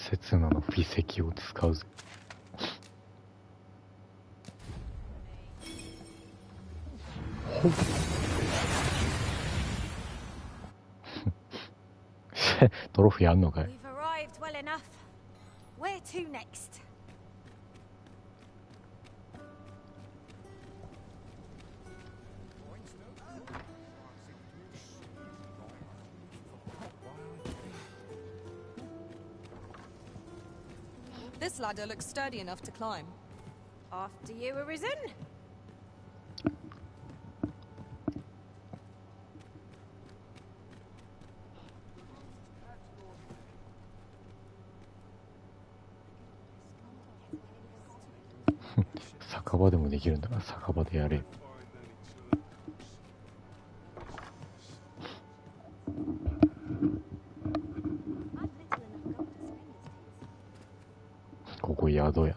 刹那の微石を使うぜ。ほっトロフィーあんのかい。 We've arrived well enough. Where to next? This ladder looks sturdy enough to climb. After you were risen? 酒場でもできるんだから酒場でやれ。ここ宿や。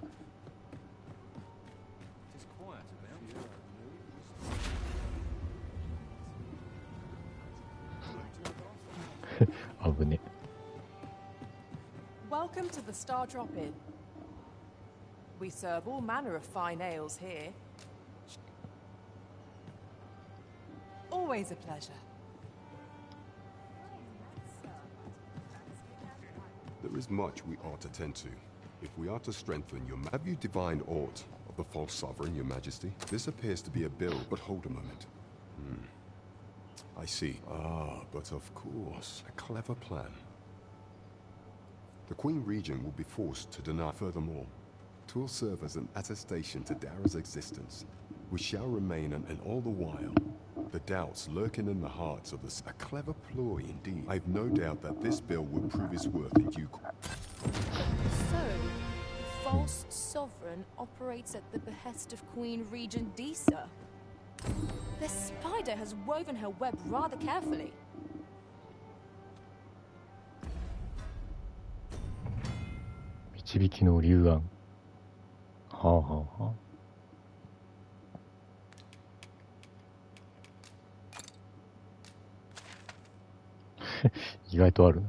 危ね。Welcome to the Star Drop-In. We serve all manner of fine ales here. Always a pleasure. There is much we ought to tend to. If we are to strengthen your... Have you divined aught of the false sovereign, your majesty? This appears to be a bill, but hold a moment. I see. Ah, but of course, a clever plan. The Queen Regent will be forced to deny. Furthermore, 'twill serve as an attestation to Dara's existence. We shall remain, and all the while, the doubts lurking in the hearts of us. A clever ploy indeed. I've no doubt that this bill will prove its worth in due course. So, the false sovereign operates at the behest of Queen Regent Disa. The spider has woven her web rather carefully. 導きの龍眼。はあはあはあ。意外とある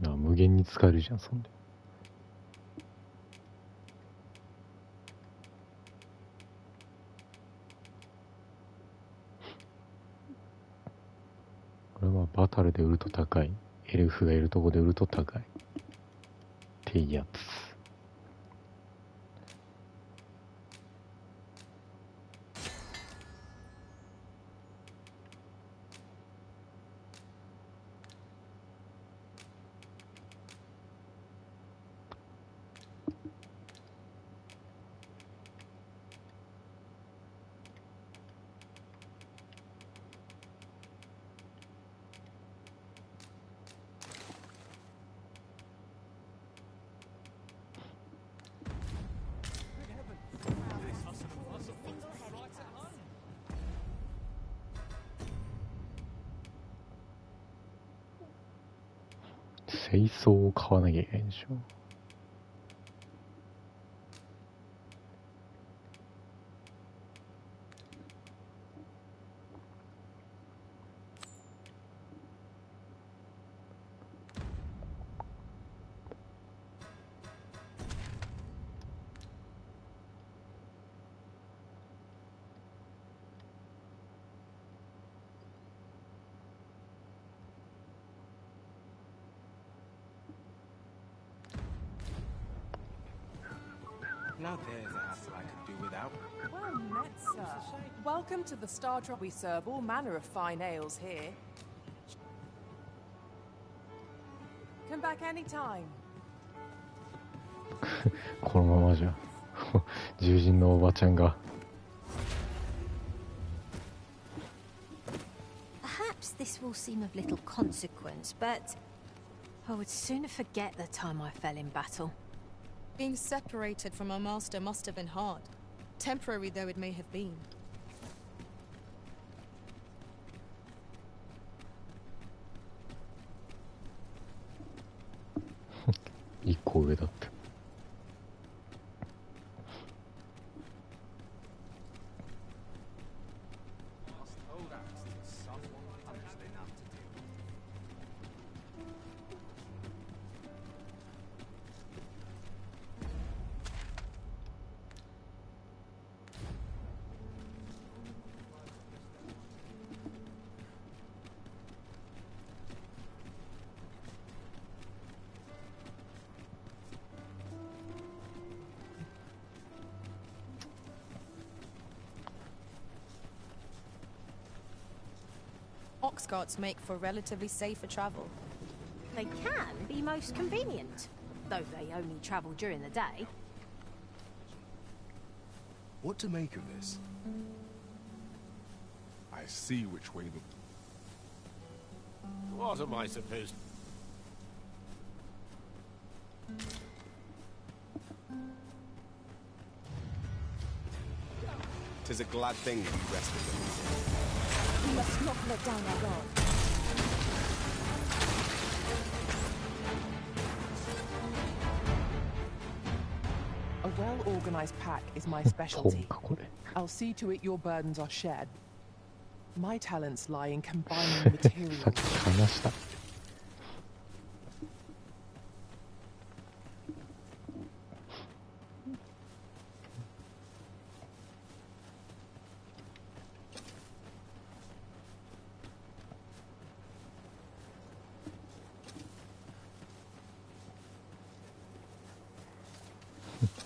な。無限に使えるじゃん、そんで。これはバタルで売ると高い。エルフがいるとこで売ると高い。ってやつ。清掃を買わなきゃいけないんでしょ。Now there's a hassle I could do without. Well met, sir. Welcome to the Star Drop. We serve all manner of fine ales here. Come back anytime. このままじゃ獣人のおばちゃんが。 Perhaps this will seem of little consequence, but I would sooner forget the time I fell in battle. Being separated from our master must have been hard, temporary though it may have been. 一個上だった。box carts make for relatively safer travel. They can be most convenient, though they only travel during the day. What to make of this? I see which way the... What am I supposed... Tis a glad thing that we rested them. We must not let down our guard. A well-organized pack is my specialty. I'll see to it your burdens are shared. My talents lie in combining materials. さっき話した。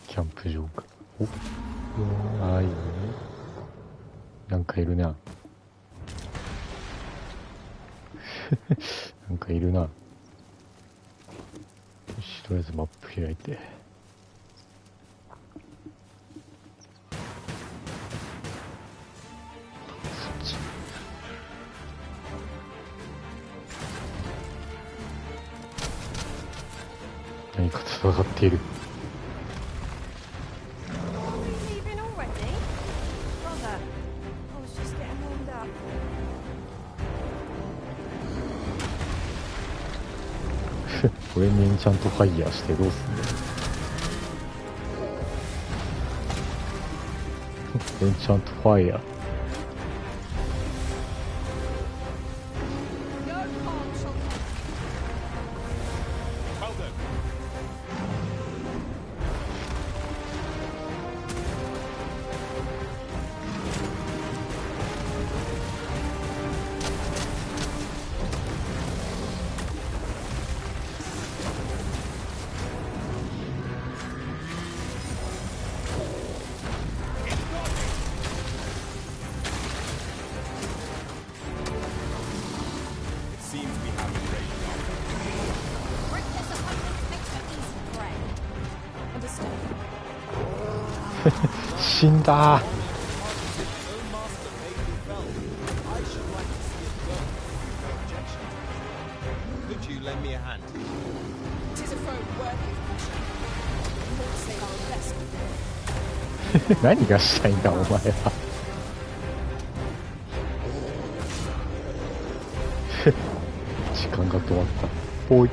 キャンプ場か。お、ああいいね。なんかいるな。なんかいるな。よし、とりあえずマップ開いて。そっち。何か戦っている。Leaving already? Bother. I was just getting warmed up. これにエンチャントファイヤーしてどうすんだよ。エンチャントファイヤー。死んだー。Could you lend me a hand? Tis a foe worthy of caution. Not say our best. 何がしたいんだお前は。時間が止まった。ぽい。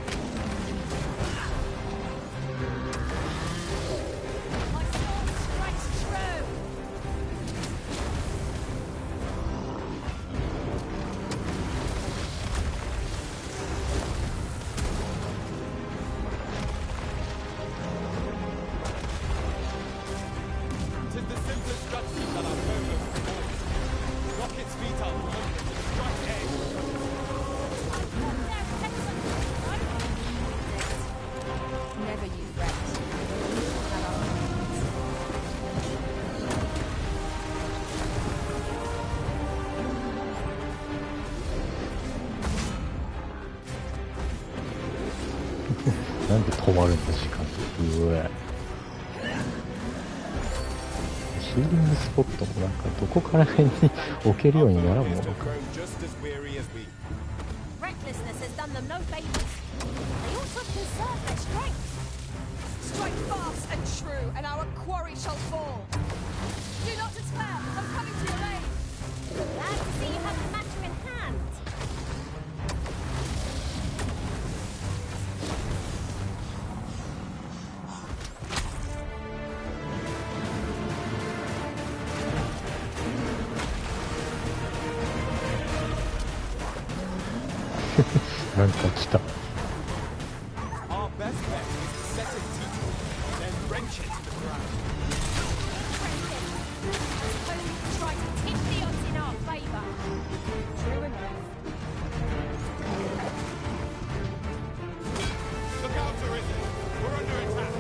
Never you rest. At our hands. なんで止まるんだ時間。うわ。ヒーリングスポットもなんかどこから辺に置けるようにならんものか。 Just as weary as we. Recklessness has done them no favors. They also conserve their strength. Strike fast and true, and our quarry shall fall. Do not despair. I'm coming to your aid. Glad to see you have the matter in hand. なんか来た。 Our best bet is to set it deep, then wrench it to the ground. Who tried to tip the odds in our favor? True enough. Look out, Arisen! We're under attack!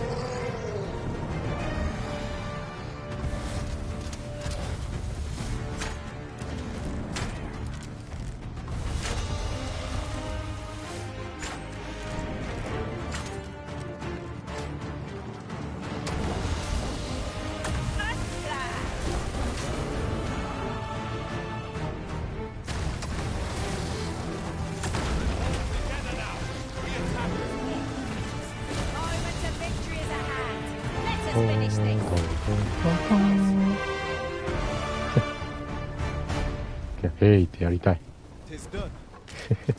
いや、へいってやりたい。'Tis done.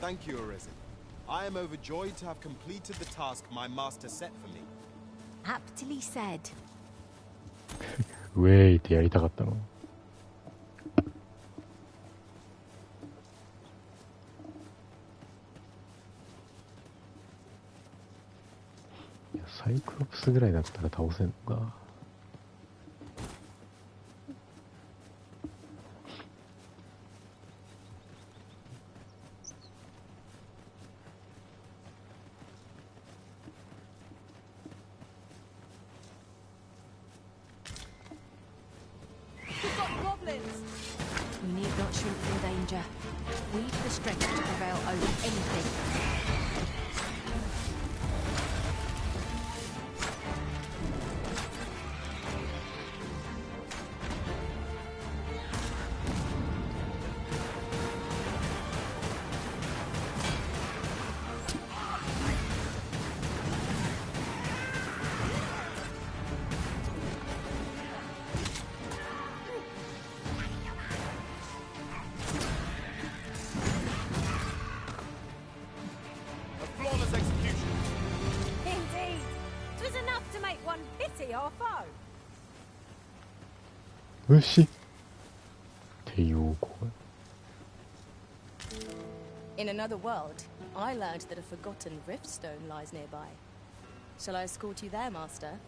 Thank you, Arisen. I am overjoyed to have completed the task my master set for me. Aptly said. ウェイってやりたかったの。いや、サイクロプスぐらいだったら倒せんのか。We've got goblins! We need not shrink from danger. We've the strength to prevail over anything. A flawless execution. Indeed. 'Twas enough to make one pity our foe. 牛っていう声。 In another world, I learned that a forgotten riftstone lies nearby. Shall I escort you there, Master?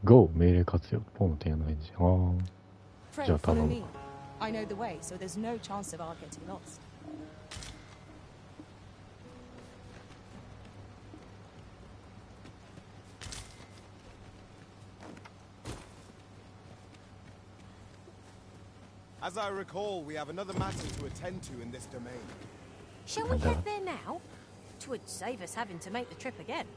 GO 命令活用。ポンの提案の返事。あ Pray じゃあ follow 頼む。 me. I know the way, so there's no chance of our getting lost. As I recall, we have another matter to attend to in this domain. Shall we head there now? 'Twould save us having to make the trip again.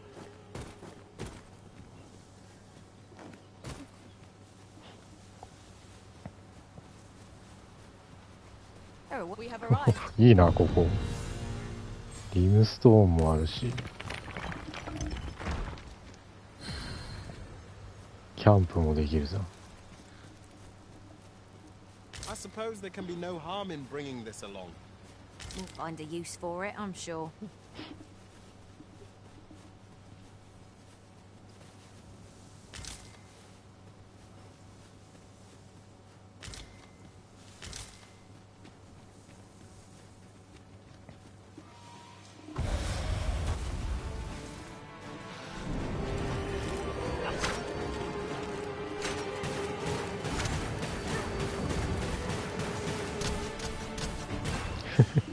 Oh, We have arrived. いいな、ここ。リムストーンもあるし。キャンプもできるぞ。 I suppose there can be no harm in bringing this along. We'll find a use for it, I'm sure.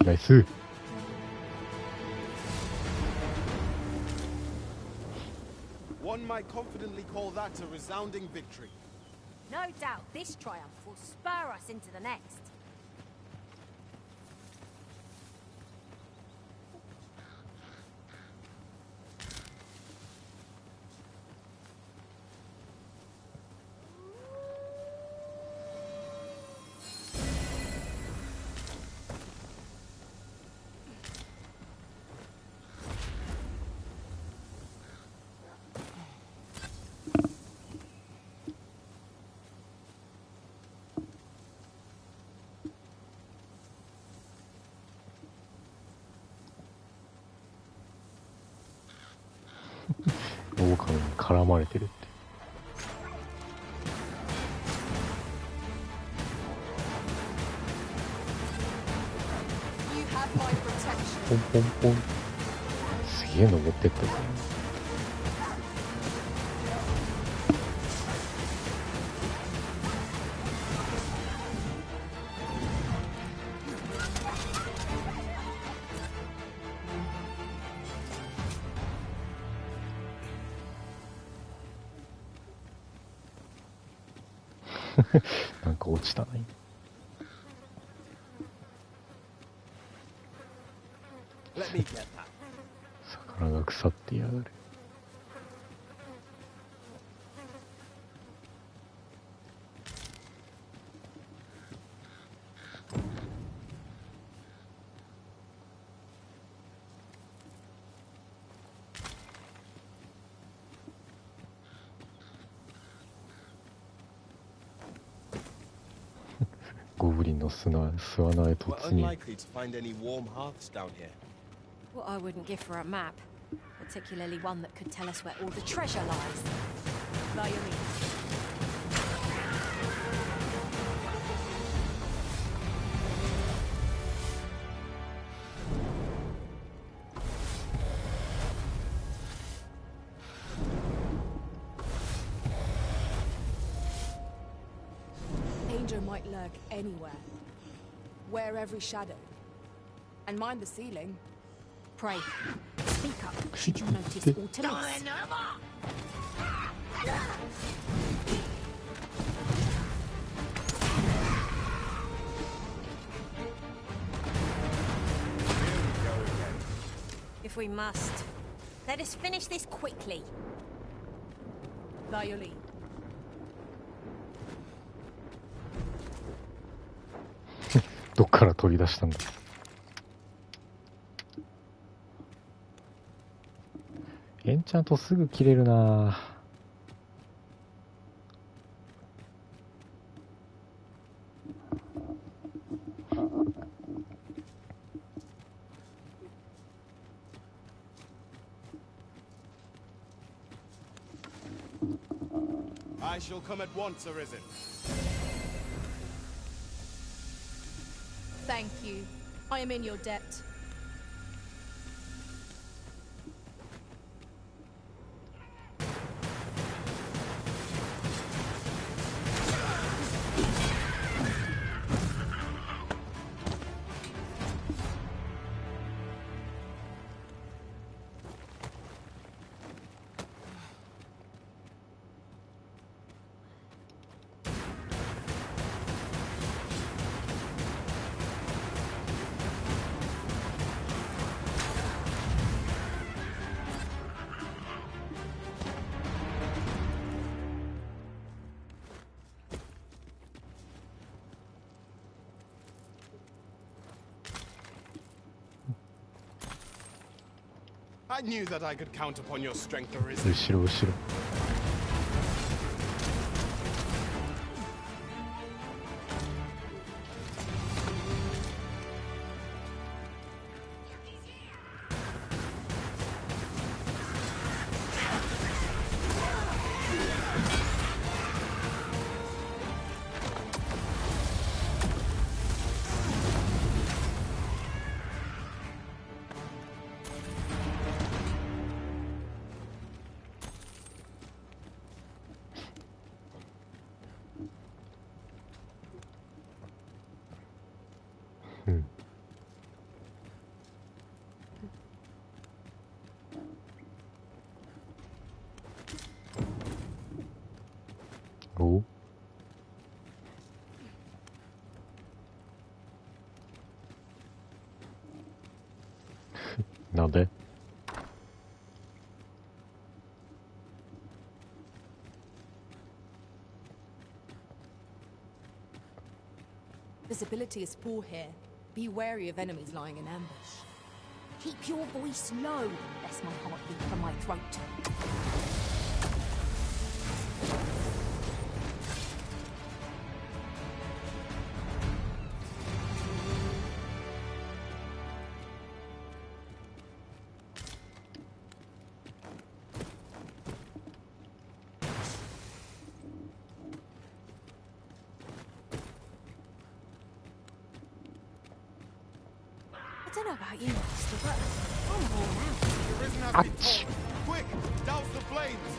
ナイス。 One might confidently call that a resounding victory. No doubt this triumph will spur us into the next.狼に絡まれてるって。 You have my protection. ポンポンポン。すげえ登ってったぞ。なんか落ちたな。 Let me get that. 魚が腐ってやがる。ゴブリンの巣穴へ We're 突入。 unlikely to find any warm hearths down here. What I wouldn't give for a map, particularly one that could tell us where all the treasure lies. By your means. Danger might lurk anywhere. Wear every shadow. And mind the ceiling. Pray. Speak up, should you notice aught amiss. If we must, let us finish this quickly. By your lead. どっから飛び出したんだ。エンチャントすぐ切れるな。I shall come at once, Arisen. Thank you. I am in your debt. I knew that I could count upon your strength, Arisen. 後ろ後ろ。お鍋 Visibility is poor here. Be wary of enemies lying in ambush. Keep your voice low, lest my heart beat from my throat. I don't know about you, Master, but I'm worn out. The Arisen have been caught. Quick, douse the flames.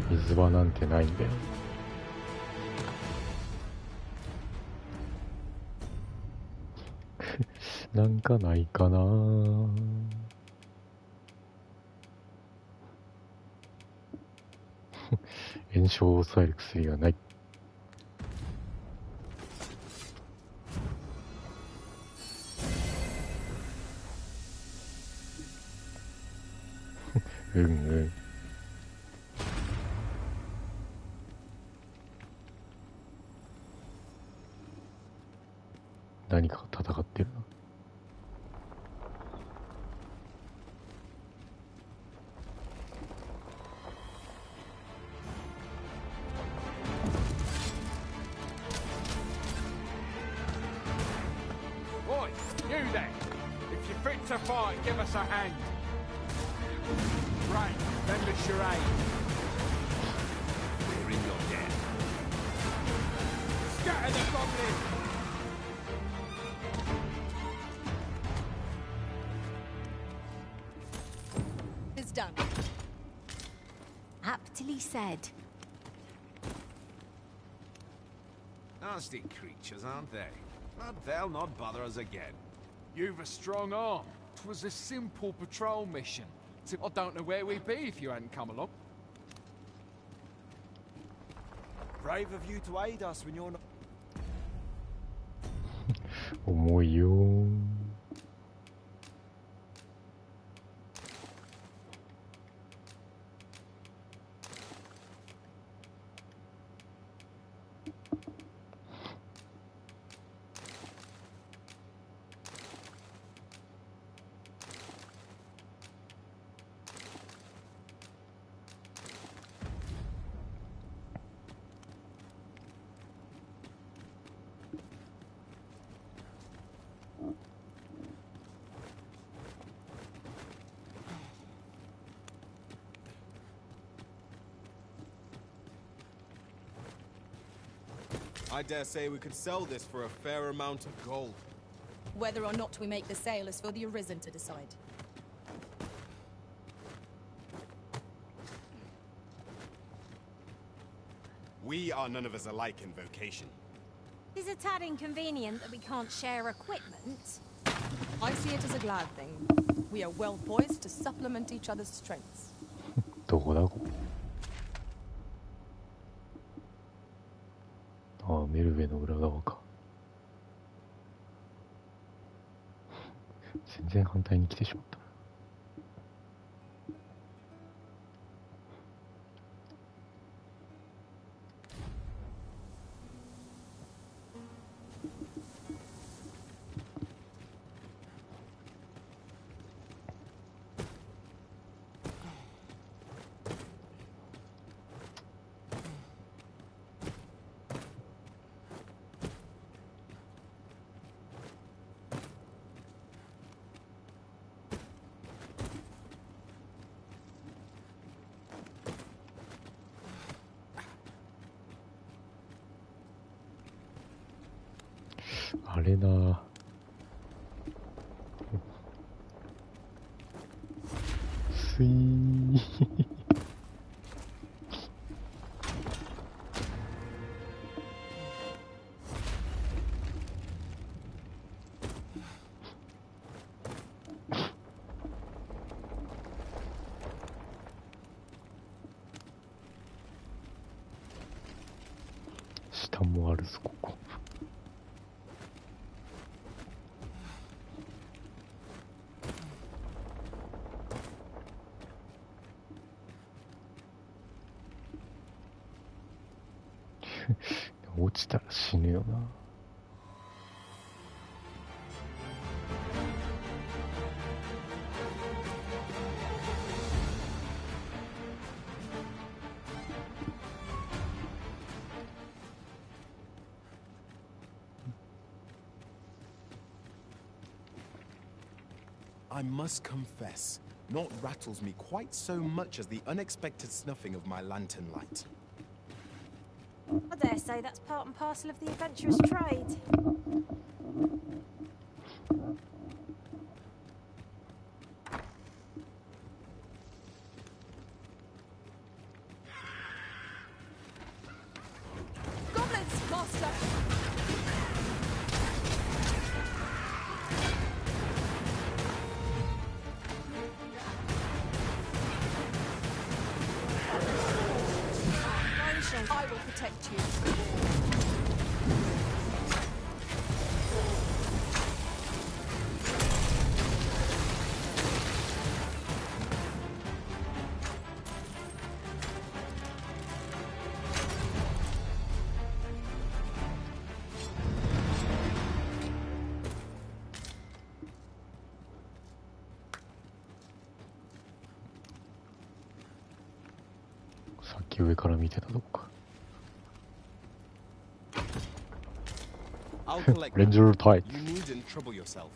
水場なんてないんだよ。なんかないかな。炎症を抑える薬がない。うんうん。何かが戦ってるな。to fight, give us a hand. Right, lend us your aid. We're in your debt. Scatter the goblin! It's done. Aptly said. Nasty creatures, aren't they? But they'll not bother us again. You've a strong arm. 'Twas a simple patrol mission. I don't know where we'd be if you hadn't come along. Brave of you to aid us when you're not. 重いよー。I dare say we could sell this for a fair amount of gold. Whether or not we make the sale is for the Arisen to decide. We are none of us alike in vocation. Is it a tad inconvenient that we can't share equipment? I see it as a glad thing. We are well poised to supplement each other's strengths. どこだここ。ああ、メルベの裏側か。全然反対に来てしまった。あれなスイー下もあるぞここ。落ちたら死ぬよな。I must confess, naught rattles me quite so much as the unexpected snuffing of my lantern light. I dare say that's part and parcel of the adventurous trade. Goblins, master! I will protect you.さっき上から見てたとこか。I'll collect Ranger that. tight. You needn't trouble yourself.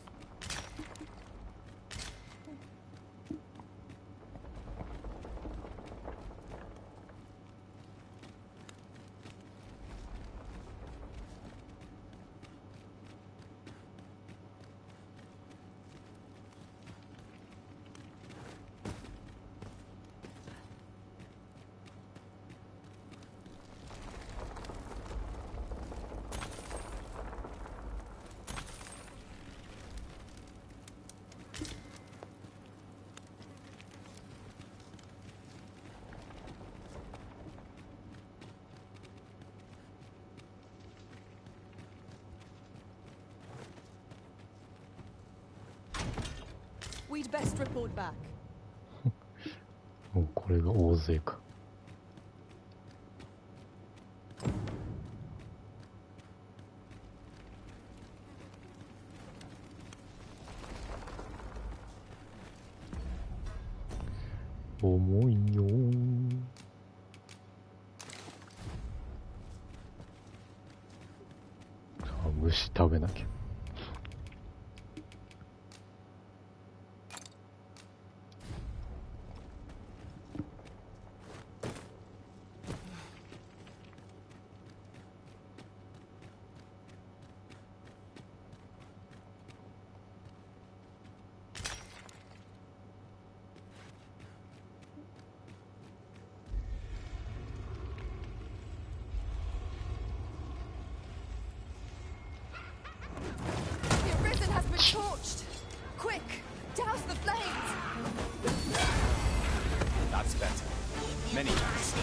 We'd best report back. もうこれが大勢か。重いよー。さあ、虫食べなきゃ。The arisen has been torched. Quick, douse the flames. That's better. Many thanks.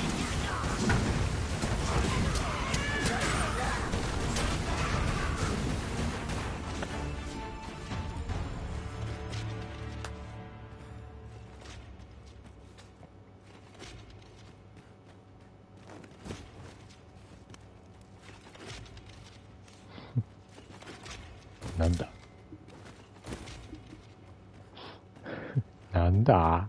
なんだなんだ。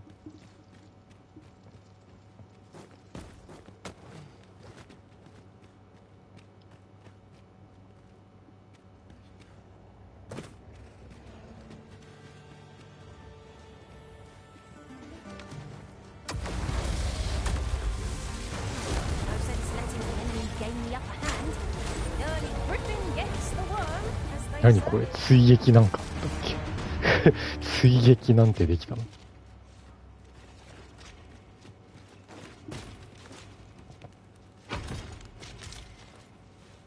No sense letting the enemy gain the upper hand. The early griffin gets the worm, as they 何 say. これ、追撃なんかあったっけ追撃なんてできたの。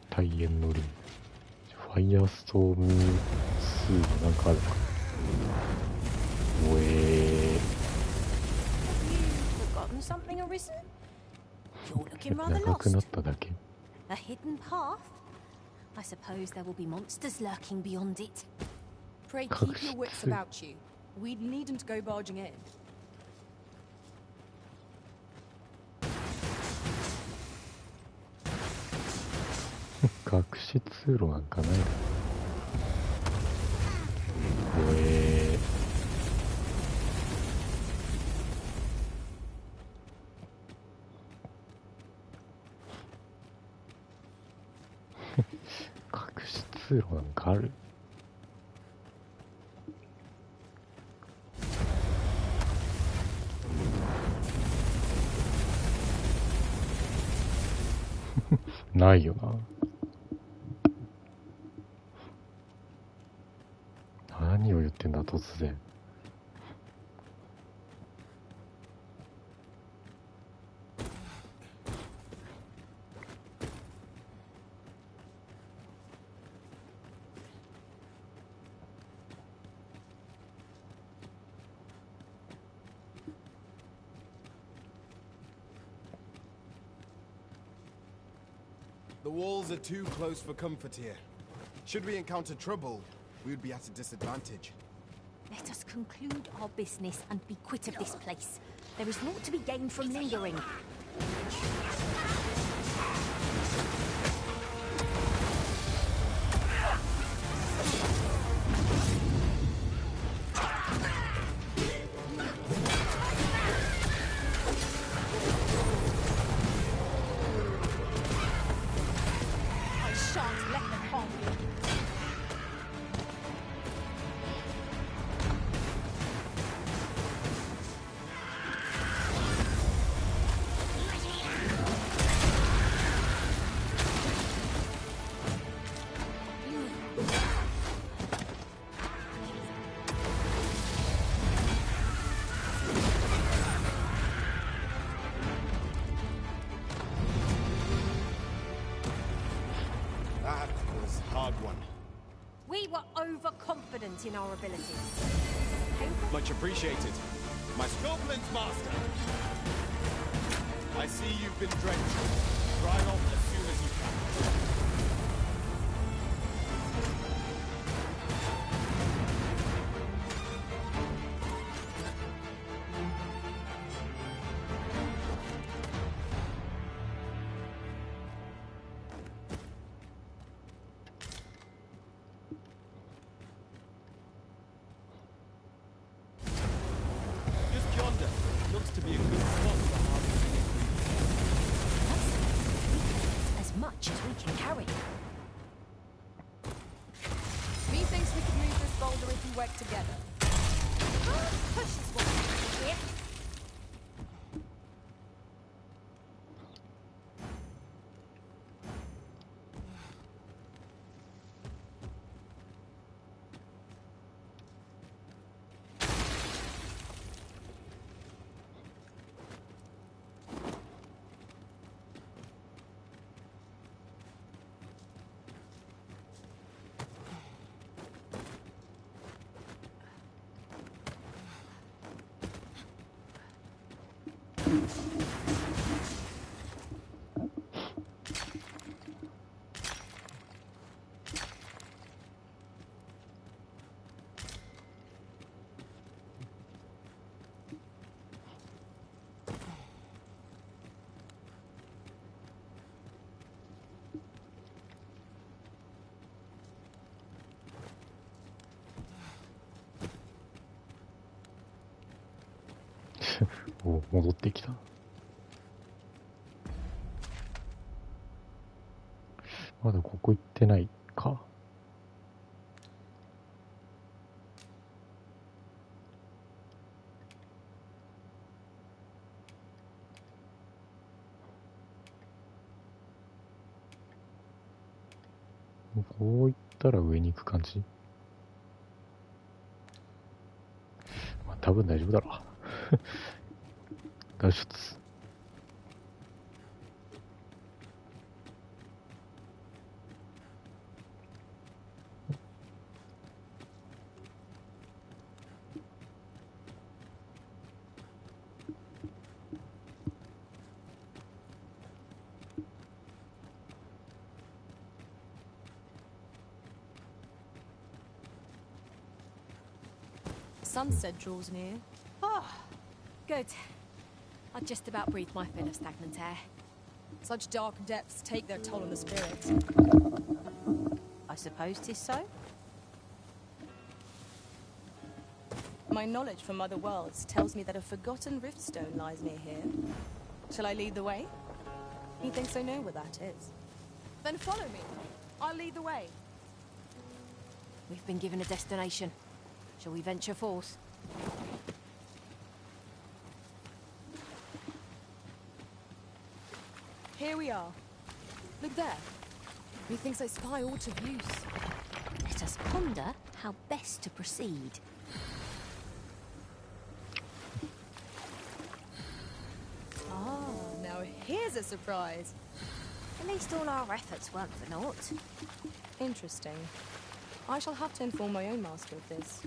大円のリン、ファイヤーストーム2なんかあるのか。おHave you forgotten something, Arisen? You're looking rather 長くな lost. っただけ。 A hidden path? I suppose there will be monsters lurking beyond it. Pray keep your wits about you. We needn't go barging in. 隠し通路なんかないの。お隠し通路なんかある。ないよな。何を言ってんだ突然。The walls are too close for comfort here. Should we encounter trouble, we would be at a disadvantage. Let us conclude our business and be quit of this place. There is naught to be gained from lingering. I shan't let them harm you. That was a hard one. We were overconfident in our abilities. Painful? Much appreciated. My Scorpions master. I see you've been drenched. Dry off as soon as you can. work together. Push is what we do here.お、戻ってきた。まだここ行ってないか。こう行ったら上に行く感じ。まあ、多分大丈夫だろう。脱出。Sunset draws near. Oh, good. I just about breathed my fill of stagnant air. Such dark depths take their toll on the spirit. I suppose 'tis so. My knowledge from other worlds tells me that a forgotten riftstone lies near here. Shall I lead the way? Methinks I know where that is. Then follow me. I'll lead the way. We've been given a destination. Shall we venture forth? Here we are. Look there. Methinks I spy aught of use. Let us ponder how best to proceed. Ah, now here's a surprise. At least all our efforts weren't for naught. Interesting. I shall have to inform my own master of this.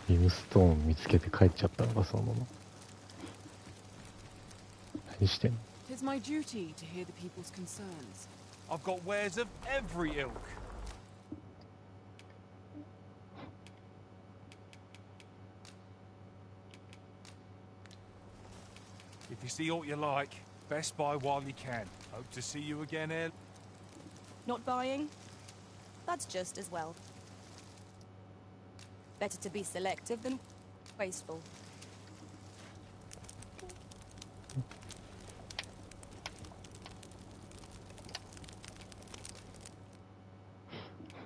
リムストーン見つけて帰っちゃったのか、そのまま。何してんの？ It is my duty to hear the people's concerns. I've got wares of every ilk. If you see aught you like, best buy while you can. Hope to see you again, ere. Not buying? That's just as well. Better to be selective than wasteful.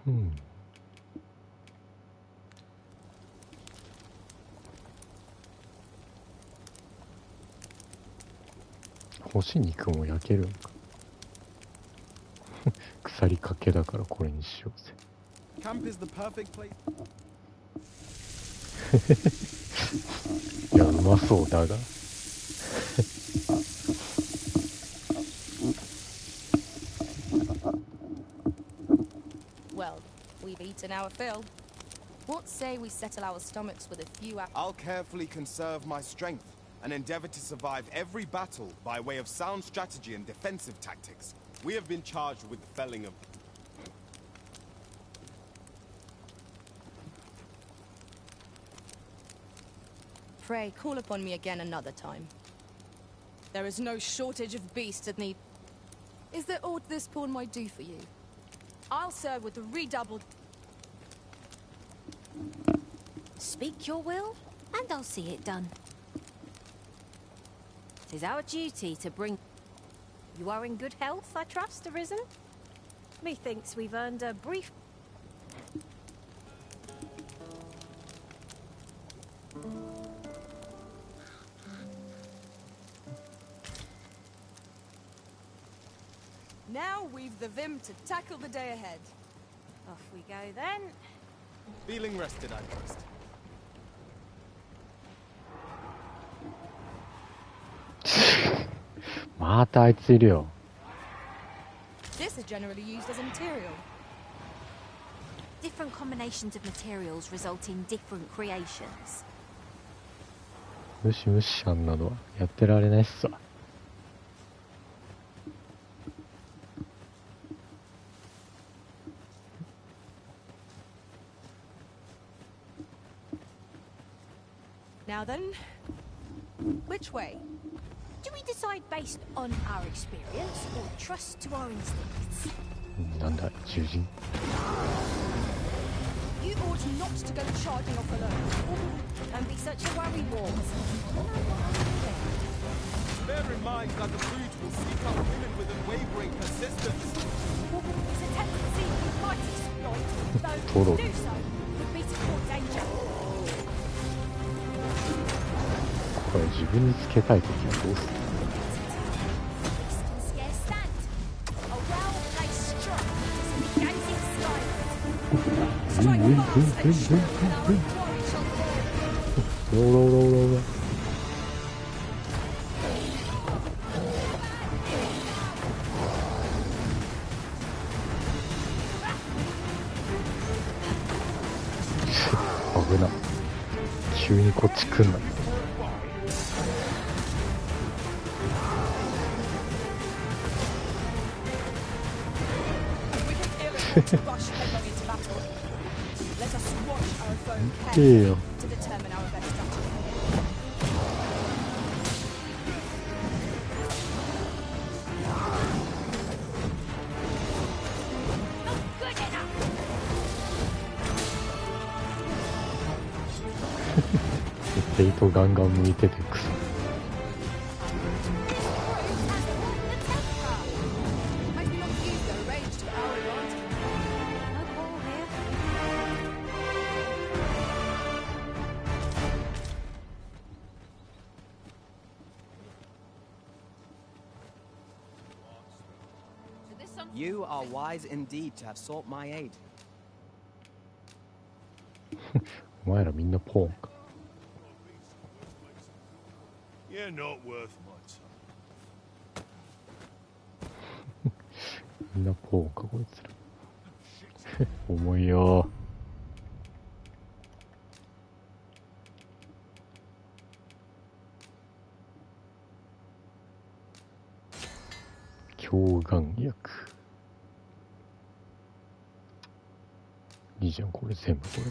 Hmm. 干し肉も焼けるんか。鎖かけだからこれにしようぜ。Camp is the perfect place. いや、うまそうだが。Well, we've eaten our fill. What say we settle our stomachs with a few hours? I'll carefully conserve my strength and endeavor to survive every battle by way of sound strategy and defensive tactics. We have been charged with the felling of... Pray, call upon me again another time. There is no shortage of beasts that need... Is there aught this pawn might do for you? I'll serve with a redoubled... Speak your will, and I'll see it done. 'Tis our duty to bring... You are in good health, I trust, Arisen? Methinks we've earned a brief... Now we've the vim to tackle the day ahead. Off we go then. Feeling rested, I trust. またあいついるよ。 This is generally used as a material. Different combinations of materials result in different creations. 無視無視あんなのはやってられないっすわ。Now then, which way? Do we decide based on our experience or trust to our instincts? なんだ囚人。 You ought not to go charging off alone. Don't be such a worry wart. Bear in mind that the brute will seek out women with unwavering persistence. It's a tendency we might exploit, though Toro. to do so would be to court danger. これ自分につけたいときはどうする？ Beast can scarce stand. A well-placed strike is an engaging skylight. Strike fast and sure, and our quarry shall fall. ローローローローロー。危な。急にこっち来んな。 We can ill afford to rush headlong into battle. Let us watch our foe Yeah. carefully to determine our best strategy. Not good enough. フェイトガンガン向いててくそ。 Might we not use their rage to our advantage? No ball here. You are wise indeed to have sought my aid. お前らみんなポーンか。 You're not worth much. みんなポーンかこいつら。重いよ。強眼薬。いいじゃんこれ全部これで。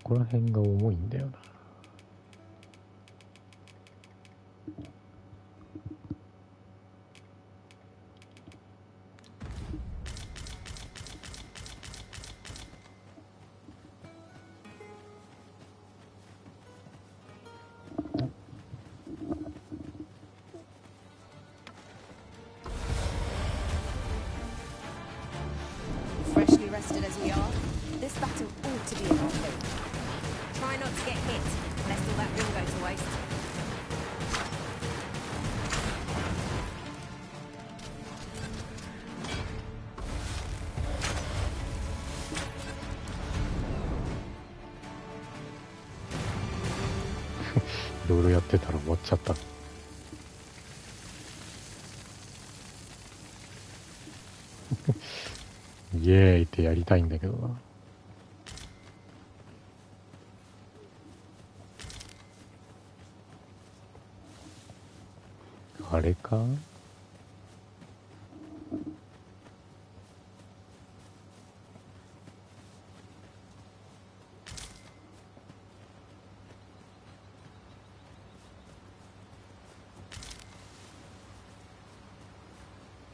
ここら辺が重いんだよな。Freshly rested as we are, this battle ought to be in our favor. Try not to get hit, lest all that room go to waste.いろいろやってたら終わっちゃった。イエーイってやりたいんだけどな。あれか？い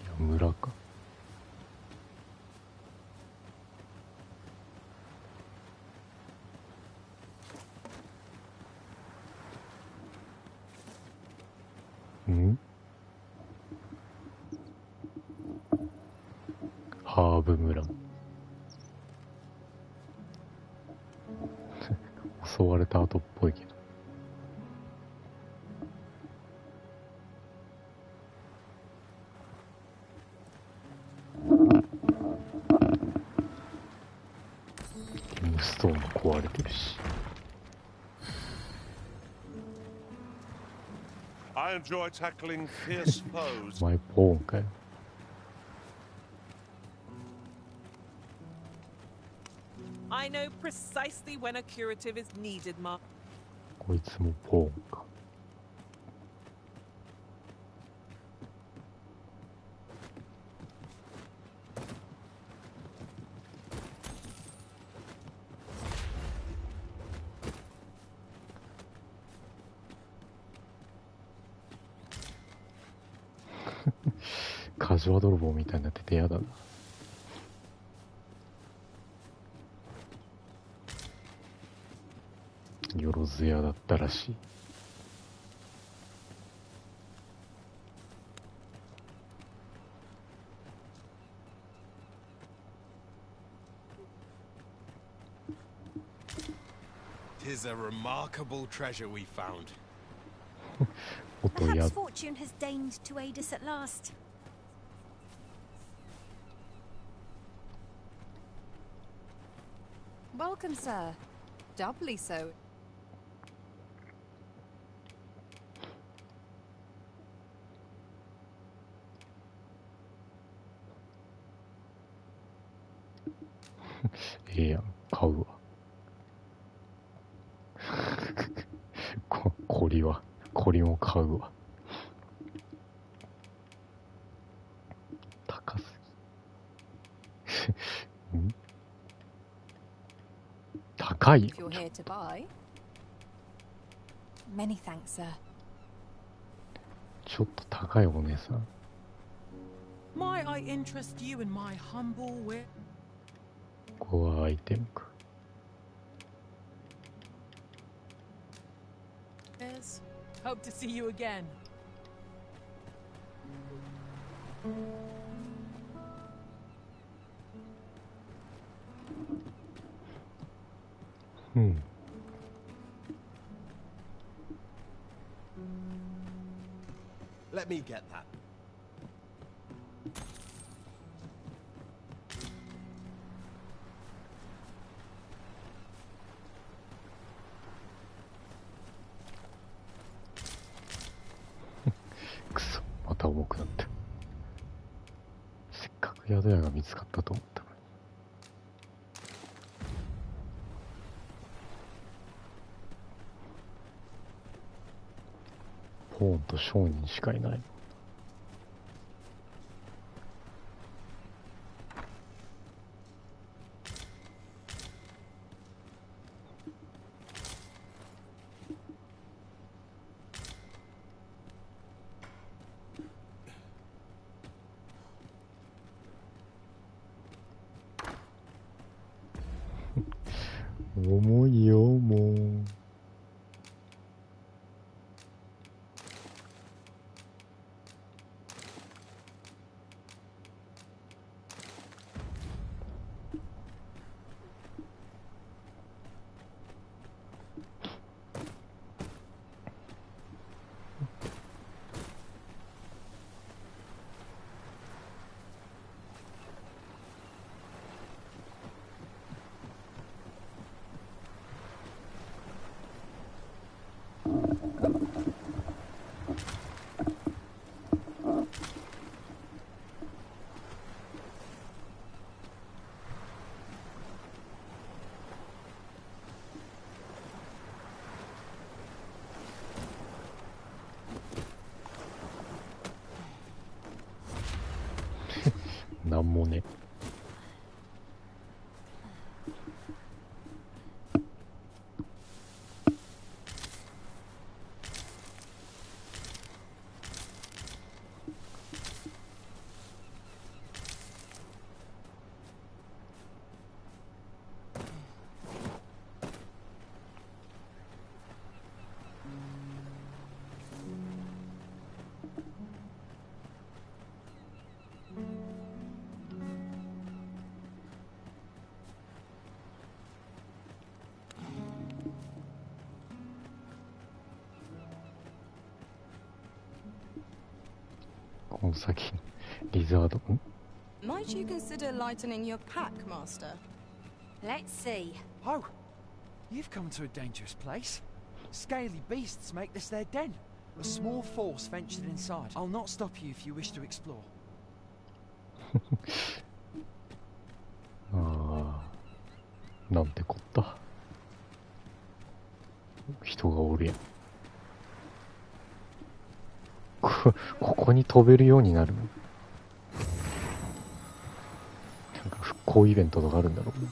や村か。ん？ハーブ村。襲われた後っぽいけど。ゲームストーンも壊れてるし。I enjoy tackling fierce foes. お前ポーンかよ。I know precisely when a curative is needed, Mark. こいつもポーンか。カジュア泥棒みたいになっててやだな。よろずやだったらしい。'Tis a remarkable treasure we found. Perhaps fortune has deigned to aid us at last. Welcome, sir. Doubly so.買うわ。コリも買うわ。高すぎ。ん？高いよ。If you're here to buy. Many thanks, sir. ちょっと高いお姉さん。 Might I interest you in my humble wit? ここはアイテムか。Hope to see you again. うん。Let me get that. くそ、また重くなった。せっかく宿屋が見つかったと思ったのに。ポーンと商人しかいない。重いよ、もう。なんもね。この先リザード。ん Might you consider lightening your pack, Master? Let's see. Oh, you've come to a dangerous place. Scaly beasts make this their den. A small force ventured inside. I'll not stop you if you wish to explore. ああ、なんてこった。人がおるやん。ここに飛べるようになるの。なんか復興イベントとかあるんだろうね。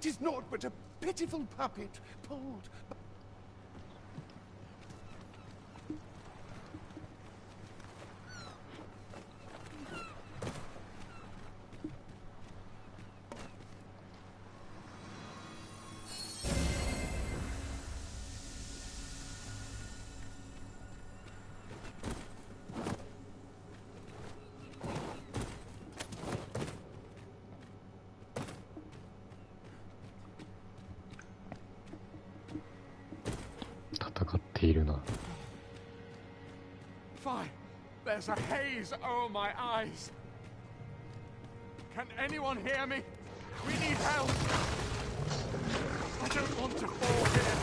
'Tis naught but a pitiful puppet pulled. Fine. There's a haze over my eyes. Can anyone hear me? We need help. I don't want to fall here.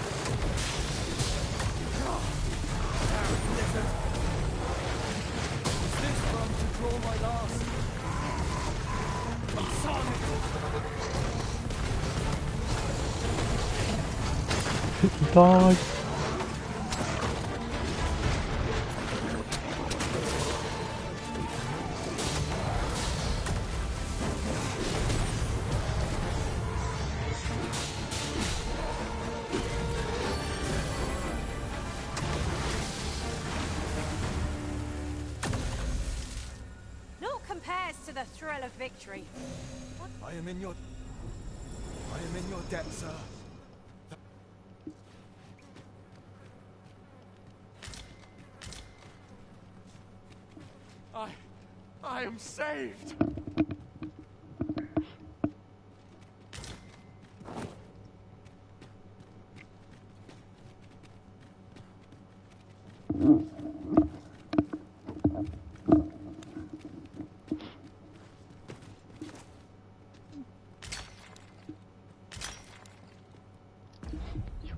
Is this one to draw my last? I'm sorry. Die. To the thrill of victory. I am in your debt, sir. I am saved.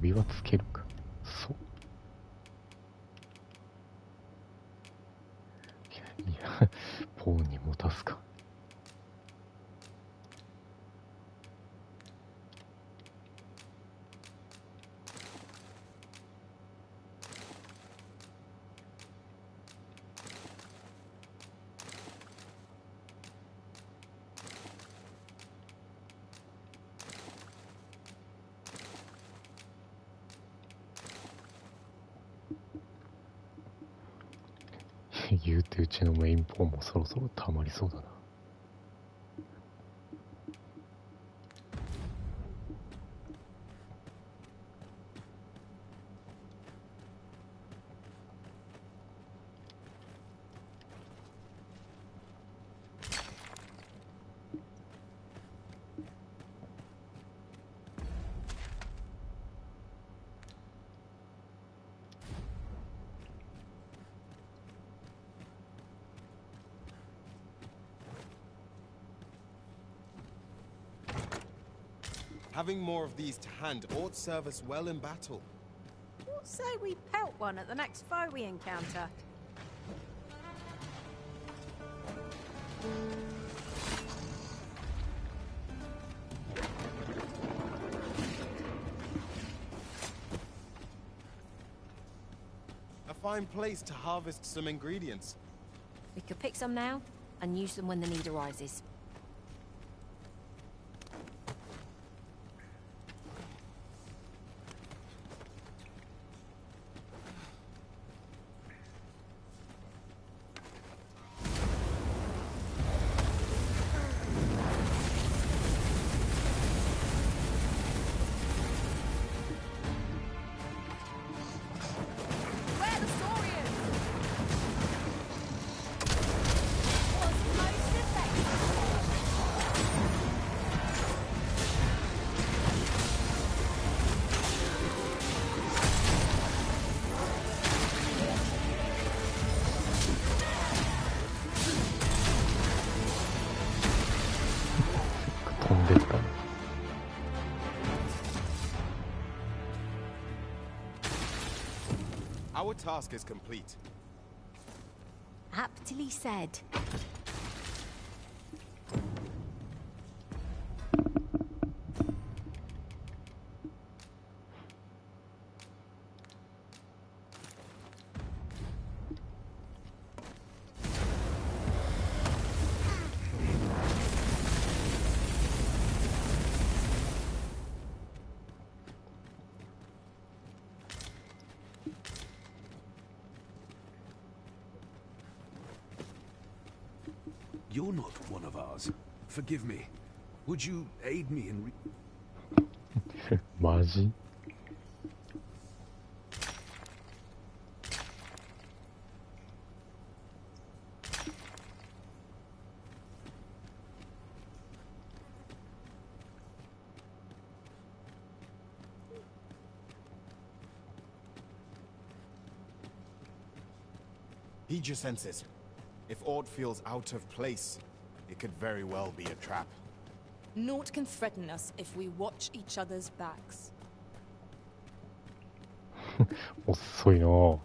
指輪つけるか。そう。いや、ポーンに持たすか。言うてうちのメインポーンもそろそろ溜まりそうだな。Having more of these to hand ought serve us well in battle. What say we pelt one at the next foe we encounter? A fine place to harvest some ingredients. We could pick some now and use them when the need arises. Our task is complete. Aptly said. You're not one of ours. Forgive me. Would you aid me in マジ？Heed your senses. If aught feels out of place, it could very well be a trap. Naught can threaten us if we watch each other's backs. 遅いなぁ。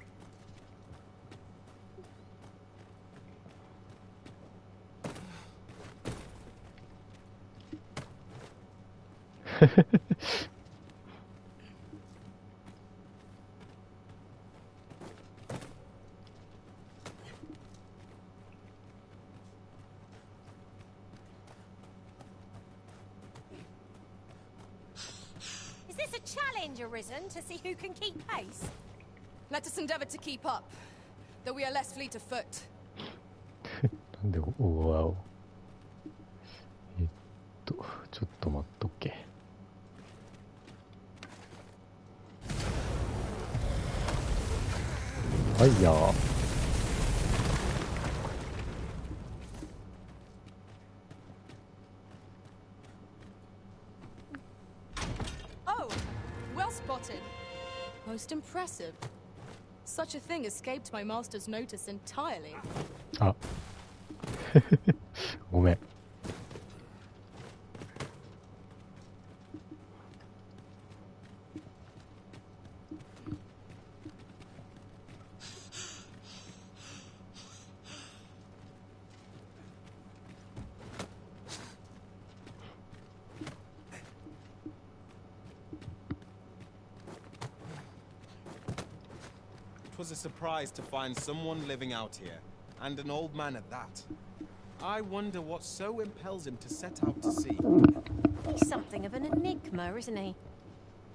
Is this a challenge arisen to see who can keep pace? Let us endeavor to keep up, though we are less fleet of foot. なんでおわお。ちょっと待っとけ。はいやー。Oh, well spotted. Most impressive. Such a thing escaped my master's notice entirely. あ。ごめん。It was a surprise to find someone living out here, and an old man at that. I wonder what so impels him to set out to sea. He's something of an enigma, isn't he?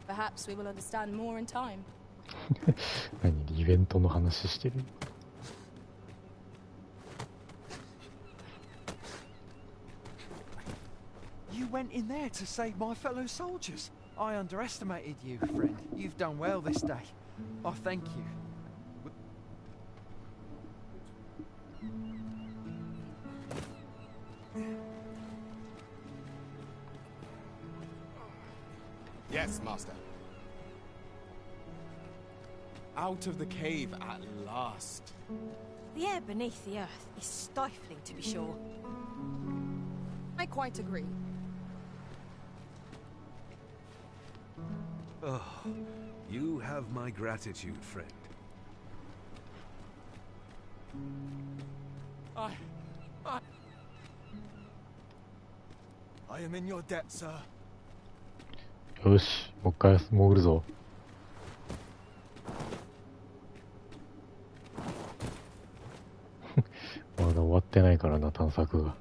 Perhaps we will understand more in time. 何イベントの話してる？ You went in there to save my fellow soldiers. I underestimated you, friend. You've done well this day. I thank you. Yes, master. Out of the cave at last. The air beneath the earth is stifling, to be sure. I quite agree. Oh, you have my gratitude, friend. I am in your debt, sir. よし、もう一回潜るぞ。まだ終わってないからな、探索が。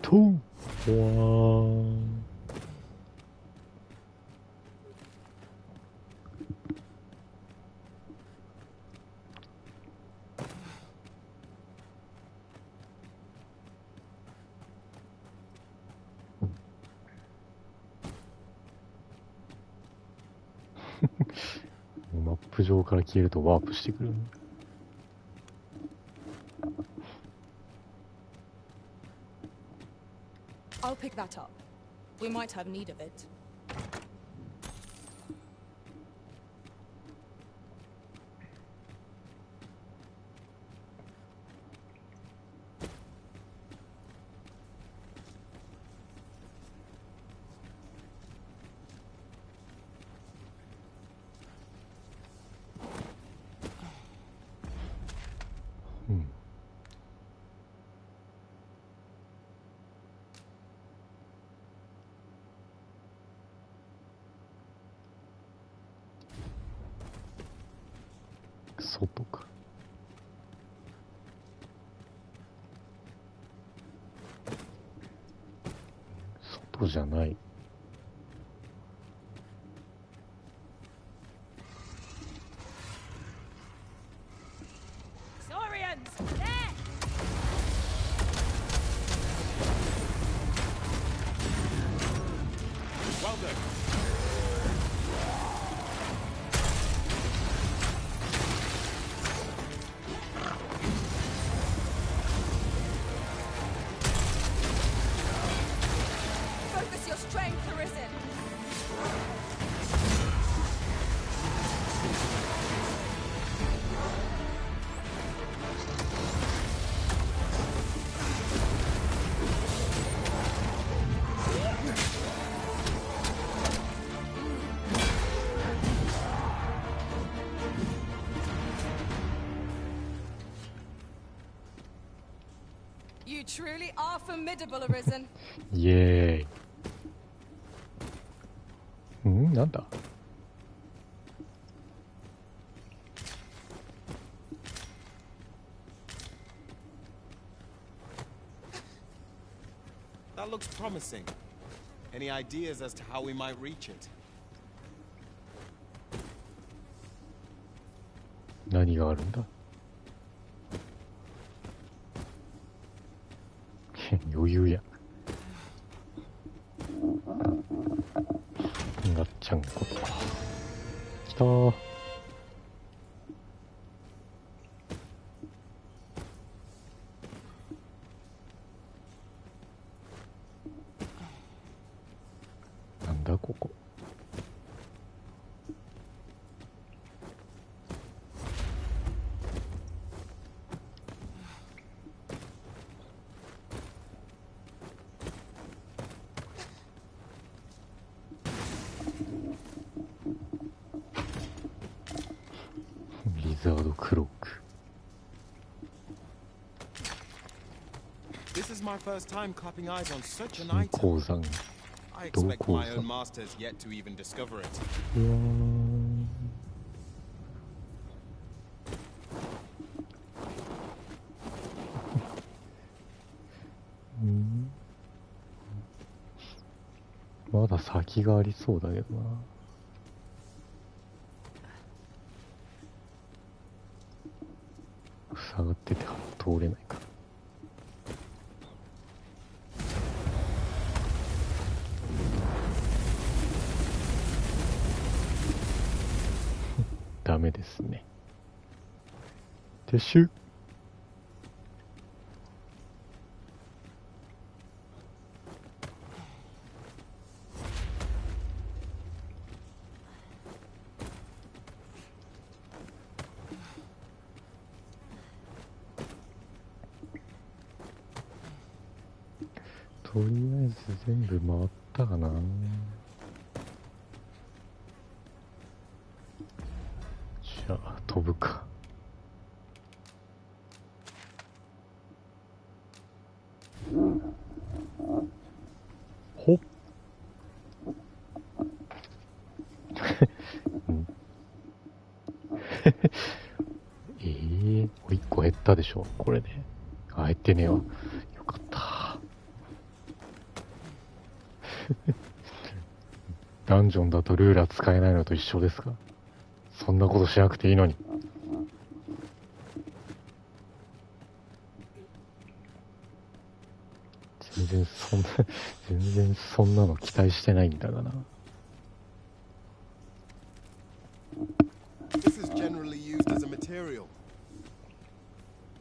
とうわー。マップ上から消えるとワープしてくる。I'll pick that up. We might have need of it. 外か。外じゃない。Saurians! There! Well done. Focus your strength, Arisen. You truly are formidable, Arisen. イエーイ。んなんだ。That looks promising. Any ideas as to how we might reach it? 何があるんだ。余裕や。ガッチャンコとか。きたー。なんだここ。リザードクロック。 This is my first time clapping eyes on such an 金 item. 鉱山。 I 銅 expect 鉱 my 山。 own masters yet to even discover it. うわー。まだ先がありそうだけどな。塞がってて通れないから。ダメですね。撤収。とりあえず全部回ったかな。じゃあ飛ぶか。ほっ1個減ったでしょこれで。あ、減ってねえわ。よかった。ダンジョンだとルーラー使えないのと一緒ですか。そんなことしなくていいのに。全然そんなの期待してないんだがな。 This is generally used as a material.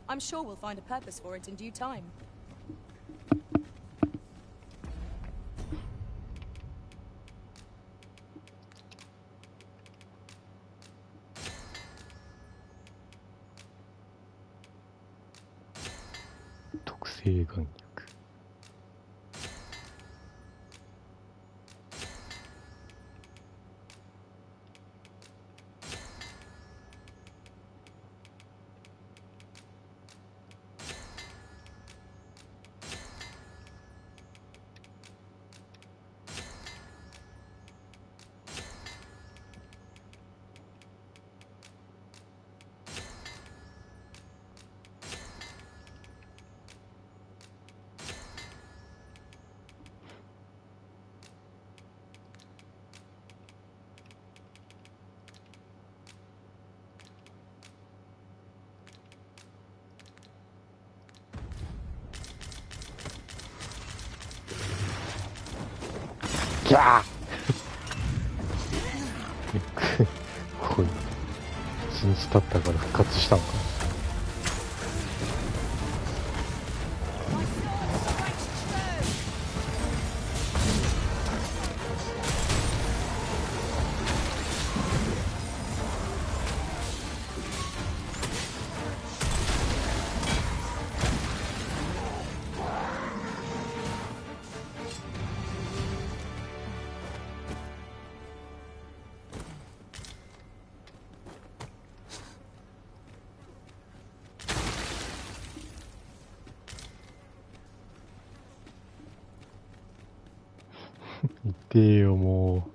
I'm sure we'll find a purpose for it in due time. 特性眼力。ギャーこい一日経ったから復活したのか。痛えよもう。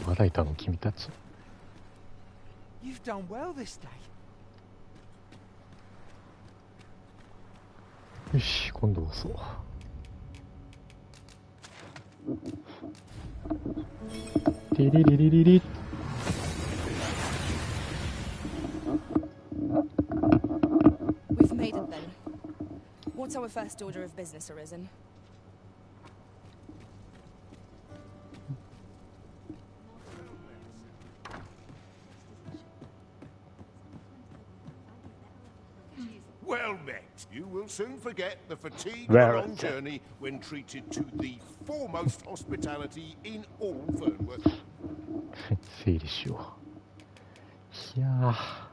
まだいたの君たち。 You've done well this day. よし、今度こそ。ティリリリリリ。We've made it then. What's our first order of business, Arisen? Well met. You will soon forget the fatigue of Well a long said. journey when treated to the foremost hospitality in all Fernworth. 整理しよう。いやー。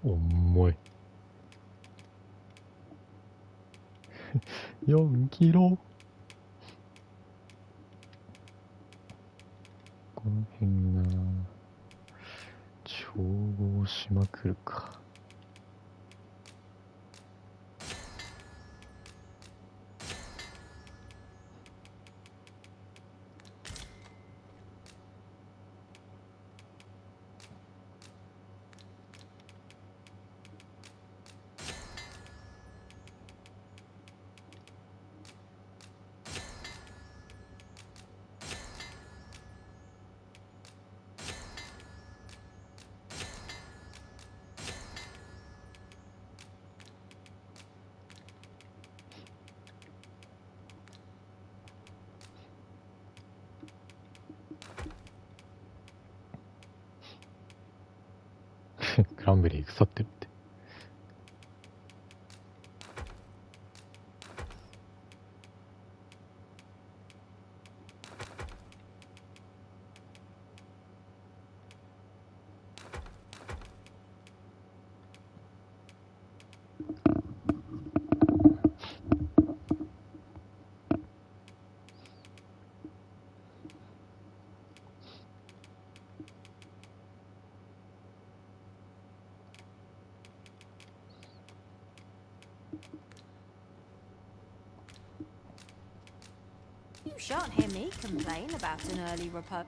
重い。4キロ。この辺が調合しまくるか。クランベリー腐ってるって。You shan't hear me complain about an early republic.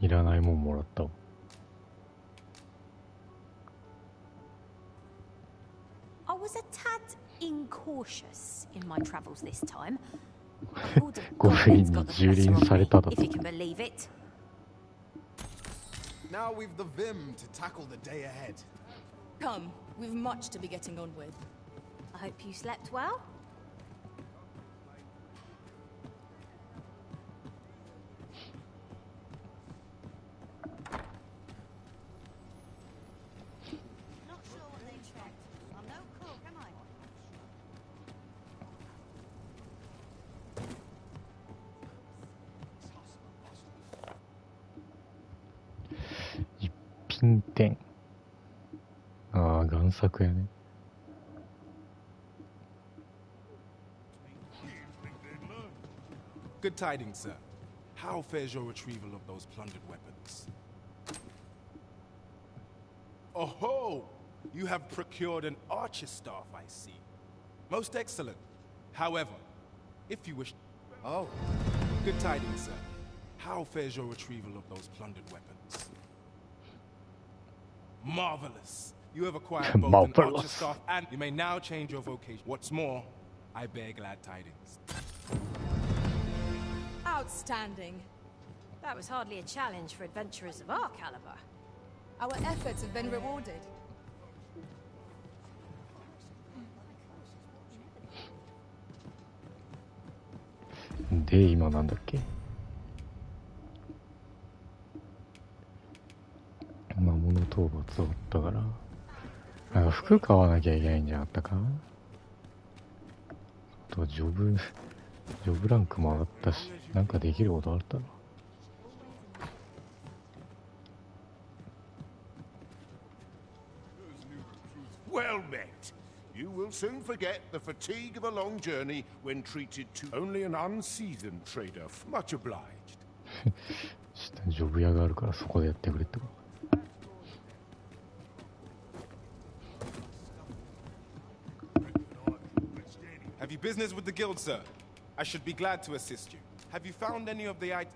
いらないもんもらったわ。I was a tad incautious in my travels this time. A horde of ゴブリン goblins に got the 蹂 better 躙 of さ me, れただ if と。 you can believe it. Now we've the vim to tackle the day ahead. Come, we've much to be getting on with. I hope you slept well. Not sure what they checked. I'm no cook, am I? 一品店。ああ、贋作やね。Good tidings, sir. How fares your retrieval of those plundered weapons? Oh-ho! You have procured an archer's staff, I see. Most excellent. However, if you wish... Oh, good tidings, sir. How fares your retrieval of those plundered weapons? Marvelous. You have acquired both an Marvelous. archer's staff and you may now change your vocation. What's more, I bear glad tidings. Outstanding. That was hardly a challenge for adventurers of our caliber. Our efforts have been rewarded. で、今なんだっけ？魔物討伐終わったから、なんか服買わなきゃいけないんじゃなかったか？あとジョブランクも上がったし、なんかできることあったの？ Well met. You will soon forget the fatigue of a long journey when treated to only an unseasoned trader. Much obliged. 下にジョブ屋があるからそこでやってくれってこと。 Have you business with the guild, sir? I should be glad to assist you. Have you found any of the items?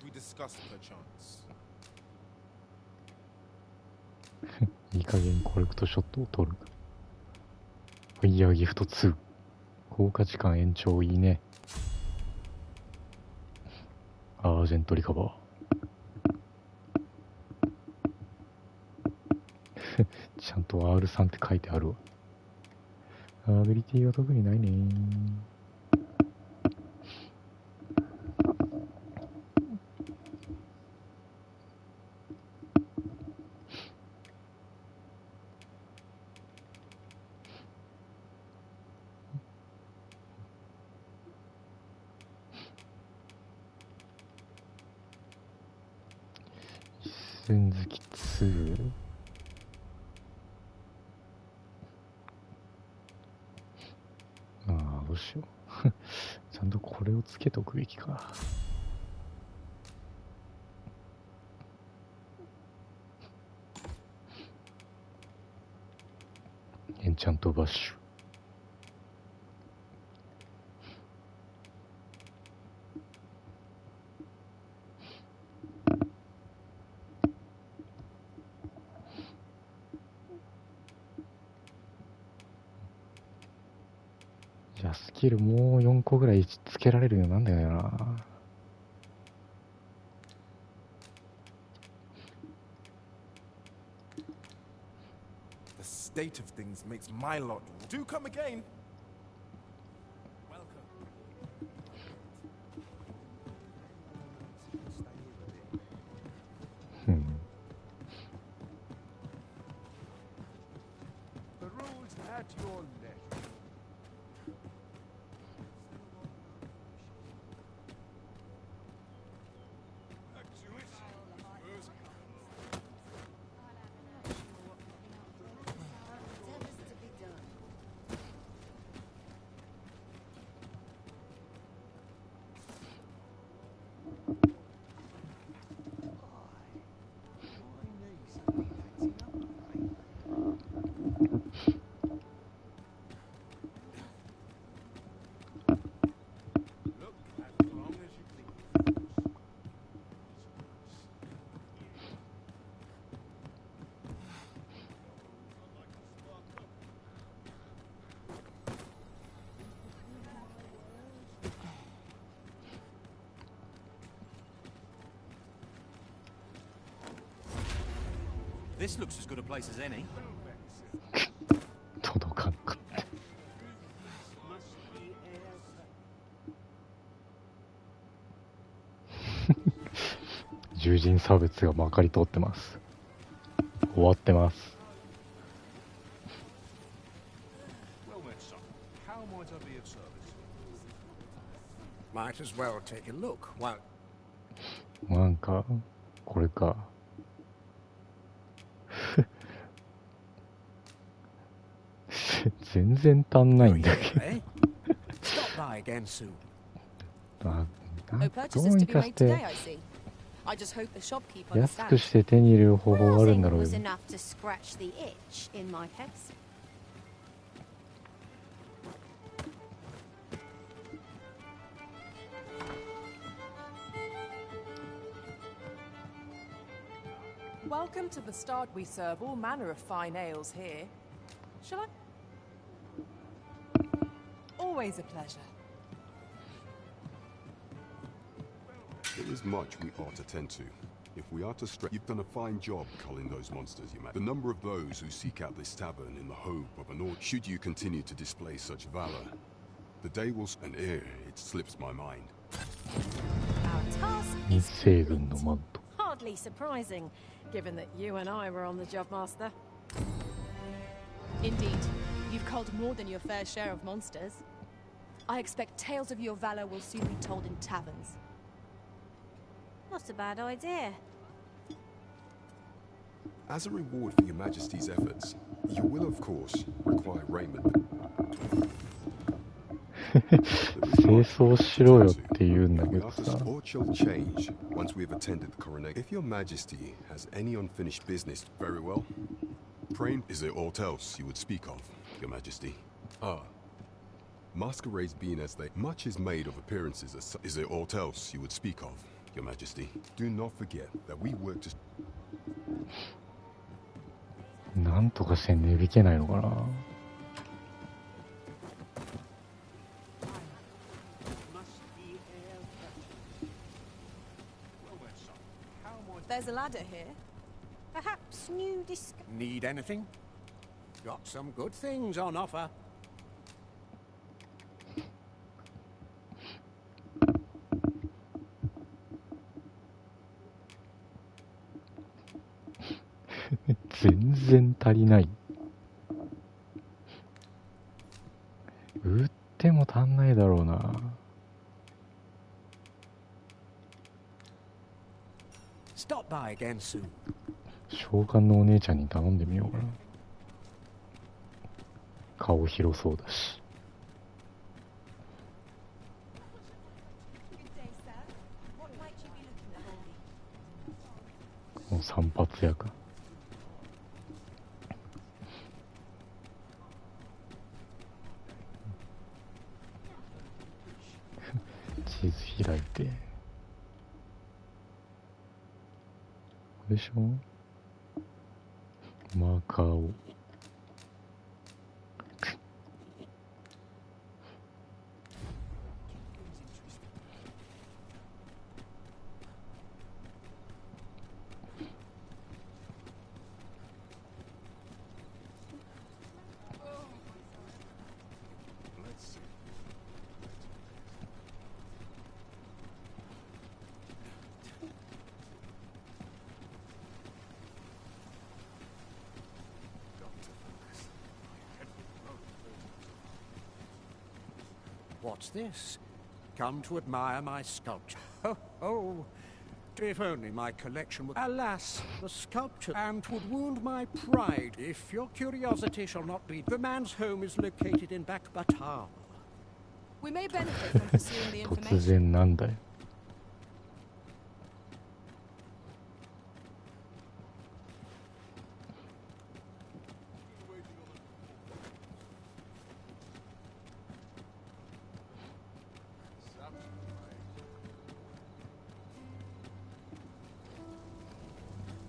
We discussed perchance. いい加減コレクトショットを取る。ファイヤーギフト2。効果時間延長いいね。アージェントリカバー。ちゃんと R3 って書いてあるわ。アビリティは特にないね。一戦好き2。どうしよう。ちゃんとこれをつけておくべきか。エンチャントバッシュ。じゃあスキルもう4個ぐらいつけられるようなんだよな。The state of things makes my lot. Do come again. Welcome. The rules at your leisure. This looks as good a place as any. 届かんかった。獣人差別がまかり通ってます。終わってます。Might as well take a look while なんかこれか。全然足んないんだけど。stop by again soon. No ど purchases う to に be かし made て today, I see. I just hope the shopkeeper 安く understands. して手に入れる方法があるんだ Browsing ろうよ。 was enough to scratch the itch in my case. Welcome to the start. We serve all manner of fine ales here. Shall I? Always a pleasure. There is much we ought to tend to. If we are to you've done a fine job culling those monsters, you The number of those who seek out this tavern in the hope of an order, should you continue to display such valor, the day will and it slips my mind. Our task 日 is 西軍のマント。 hardly surprising, given that you and I were on the job, Master. Indeed, you've culled more than your fair share of monsters. I expect tales of your valor will soon be told in taverns. Not a bad idea. As a reward for your Majesty's efforts, you will, of course, require raiment. 清掃しろよって言うんだけ We ど are to さ。 sport shall change once we have attended the coronation. If your Majesty has any unfinished business, very well. Pray, is there aught else you would speak of, your Majesty? Ah, masquerades being as they much is made of appearances. Is there aught else you would speak of, your Majesty? Do not forget that we work to. なんとかして値引けないのかな。 There's a ladder here. Perhaps new disc. Need anything? Got some good things on offer. 全然足りない。売っても足んないだろうな。 Stop by again soon. 召喚のお姉ちゃんに頼んでみようかな。顔広そうだし。もう散髪やか。地図開いて。でしょマーカーをWhat's this? Come to admire my sculpture. Oh, oh. If only my collection would... Alas, the sculpture and would wound my pride. If your curiosity shall not be... The man's home is located in Bakbatar. We may benefit from pursuing the 突 information. 然なんだよ。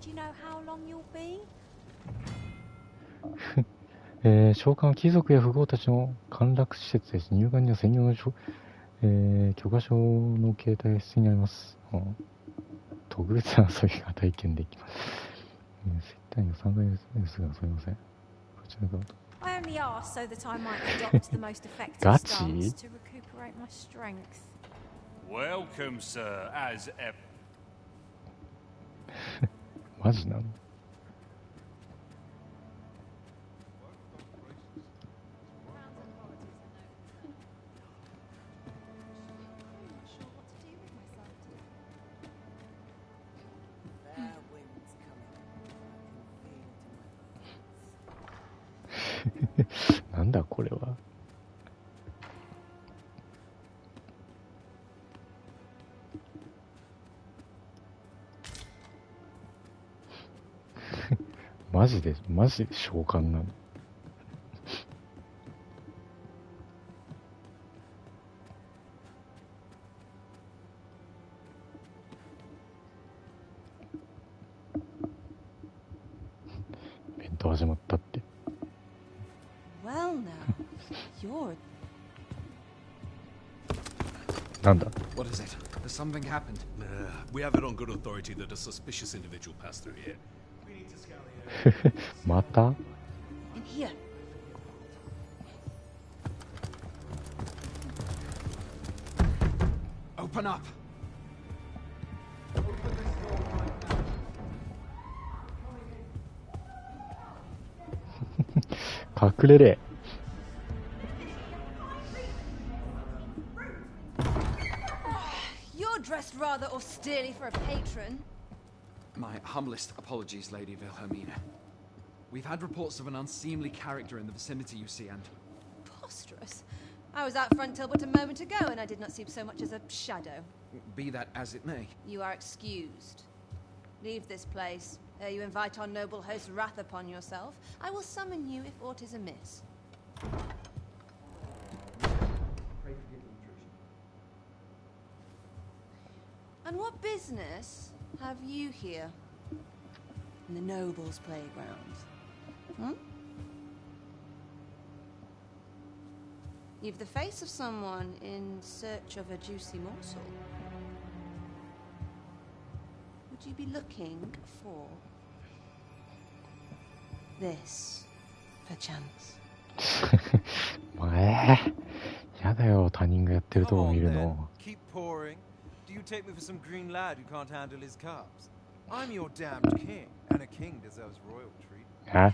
Do you know how long you'll be? 召喚は貴族や富豪たちの陥落施設です。入館には専用の許可証の携帯が必要になります。特別な遊びが体験できます。設たいの3回ですが、すみません。こちらから。 I only asked so that I might adopt the most effective Gachi? stance to recuperate my strength. Welcome, sir, as ever. マジなの？なんだこれは。マジで召喚なの？イベント始まったって。Well now, you're... なんだ？ What is it? Has something happened? We have it on good authority that a suspicious individual passed through here. また？ In here. Open up! 隠れれ。 You're dressed rather austerely for a patron. My humblest apologies, Lady Wilhelmina. We've had reports of an unseemly character in the vicinity, you see, and... Preposterous. I was out front till but a moment ago, and I did not see so much as a shadow. Be that as it may. You are excused. Leave this place. Ere you invite our noble host's wrath upon yourself, I will summon you if aught is amiss. And what business have you here? In the nobles' playground? Hmm? You've the face of someone in search of a juicy morsel. Would you be looking for this, perchance? やだよ、他人がやってるとこ見る Come on, の。 then. Keep pouring. Do you take me for some green lad who can't handle his cups? I'm your damned king, and a king deserves royal treatment. え？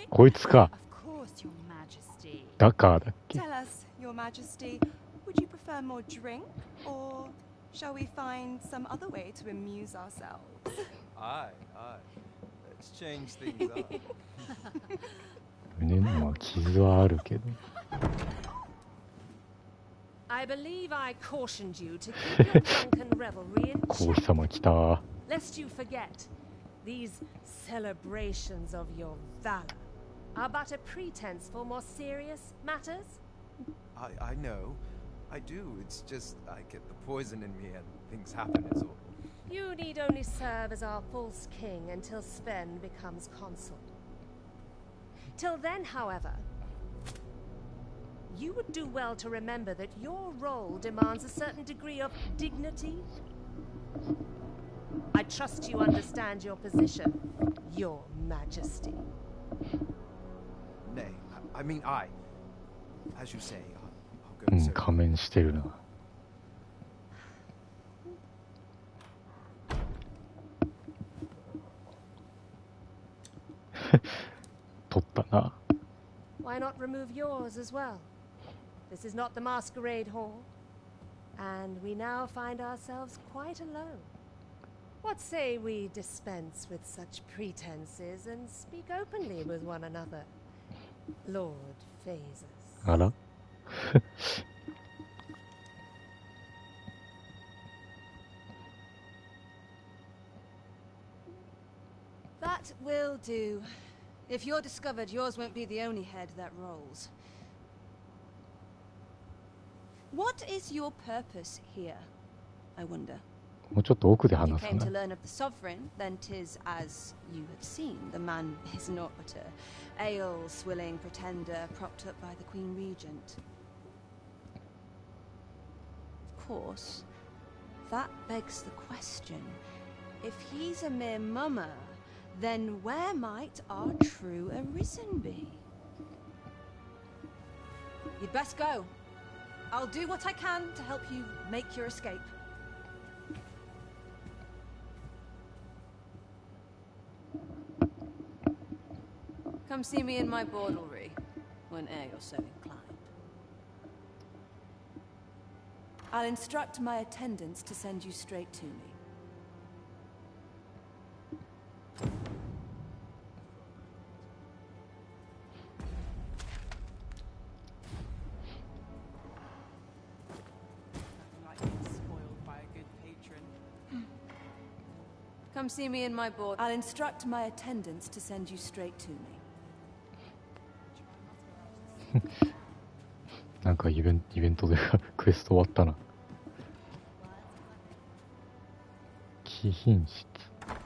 こいつか。 Of course, Your Majesty. だからだっけ？ Tell us, Your Majesty, would you prefer more drink, or shall we find some other way to amuse ourselves? Aye, aye. Let's change things up. 胸には傷はあるけど。 I believe I cautioned you to keep your drunken revelry in 皇妃 check, 様来た。 lest you forget these celebrations of your valor are but a pretense for more serious matters. I know. I do. It's just I get the poison in me and things happen is all. You need only serve as our false king until Sven becomes consul. Till then, however, you would do well to remember that your role demands a certain degree of dignity. I trust you understand your position, Your Majesty. Nay, I mean I. As you say, I'll う go ん、 so. 仮面してるな。取ったな。 Why not remove yours as well? This is not the masquerade hall, and we now find ourselves quite alone. What say we dispense with such pretenses and speak openly with one another? Lord Phases. あら？ That will do. If you're discovered, yours won't be the only head that rolls. What is your purpose here, I wonder? もうちょっと奥で You 話す came to な。 learn of the sovereign, then 'tis as you have seen. The man is naught but a ale-swilling pretender propped up by the Queen Regent. Of course, that begs the question. If he's a mere mummer, Then where might our true arisen be? You'd best go. I'll do what I can to help you make your escape. Come see me in my bordlery, whene'er you're so inclined. I'll instruct my attendants to send you straight to me. Nothing like being spoiled by a good patron. Come see me in my board. I'll instruct my attendants to send you straight to me. なんかイベントでクエスト終わったな。貴賓室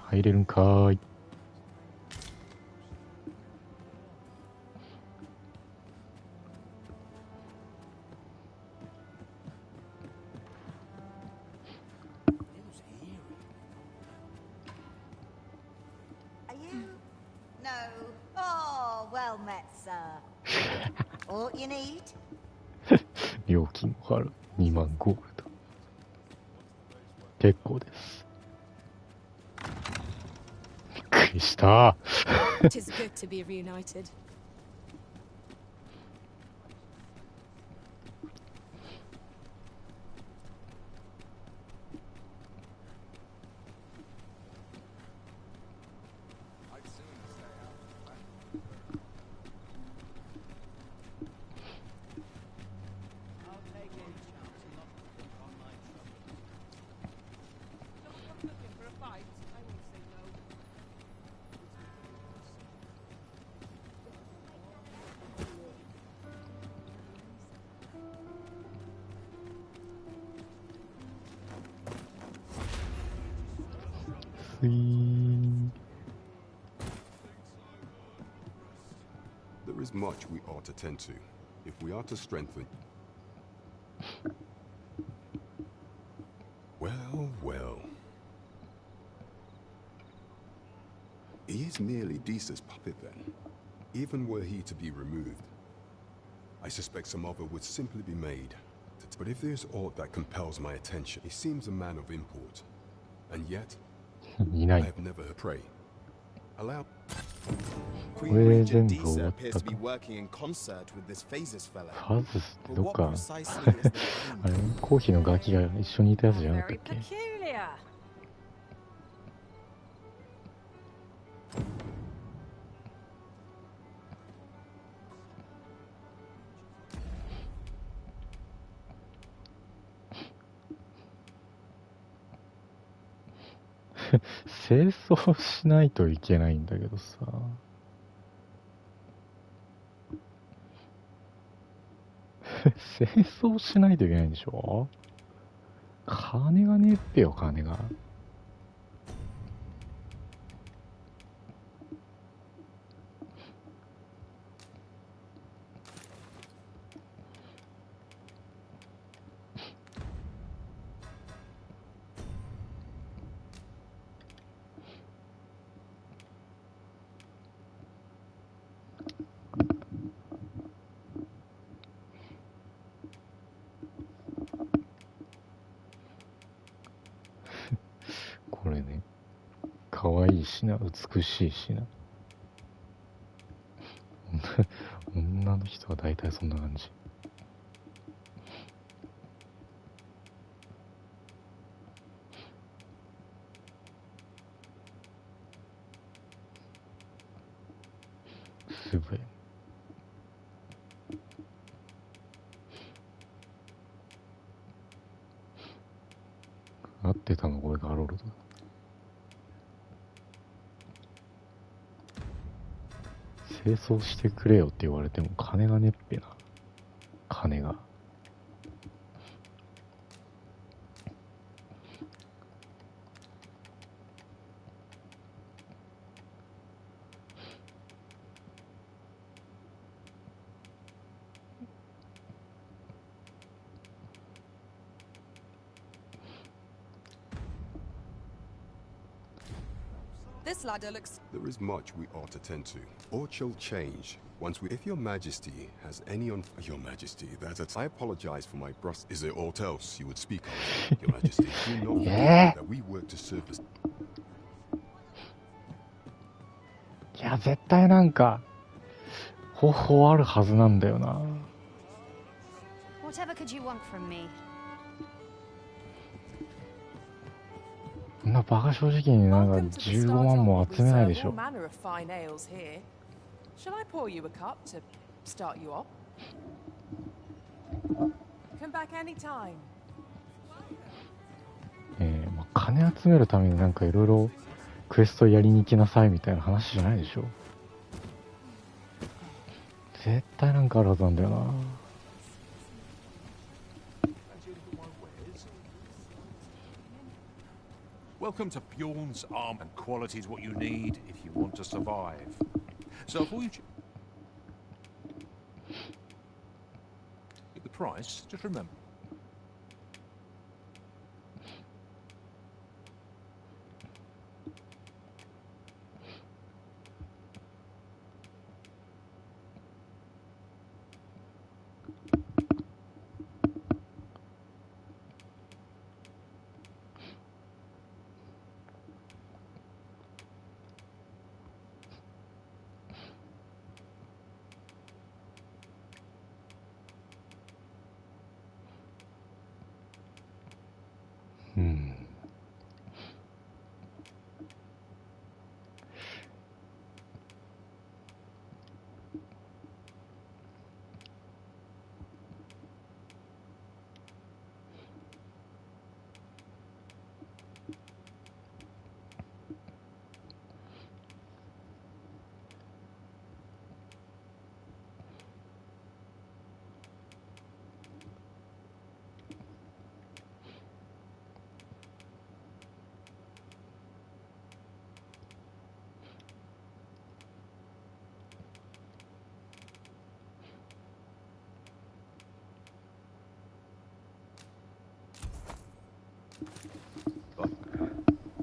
入れるんかーい。Are you? No. Oh, well met, sir. All you need? 料金を払う2万ゴールド。結構です。びっくりした。'Tis good to be reunited. There is much we ought to tend to, if we are to strengthen. Well, well. He is merely Deesa's puppet then. Even were he to be removed, I suspect some other would simply be made. But if there's aught that compels my attention, he seems a man of import. And yet, I have never heard pray. Allow. Queen Regent Deesa appears to be working in concert with this Phases fellow. ファズスってどっかあれコーヒーのガキが一緒にいたやつじゃなかったっけ？ Peculiar. 清掃しないといけないんだけどさ。清掃しないといけないんでしょ？金がねえってよ、金が。これね、可愛いしな、美しいしな。女の人は大体そんな感じ。すごい。合ってたのこれがハロルドだ。清掃してくれよって言われても金がねっぺな。金が。This ladder looks... There is much we ought to tend to. Or shall change once we... If your majesty has any on... Your majesty, I apologize for my brus... Is there aught else you would speak of? Your majesty, do not forget that we work to serve us. いや、絶対なんか、方法あるはずなんだよな。Whatever could you want from me? こんなバカ正直になんか15万も集めないでしょ。 All manner of fine ales here. Shall I pour you a cup to start you off? Come back anytime. まあ、金集めるためになんかいろいろクエストやりに行きなさいみたいな話じゃないでしょ。絶対なんかあるはずなんだよな。Welcome to Bjorn's arm, and quality is what you need if you want to survive. So before you get the price, just remember. Hmm.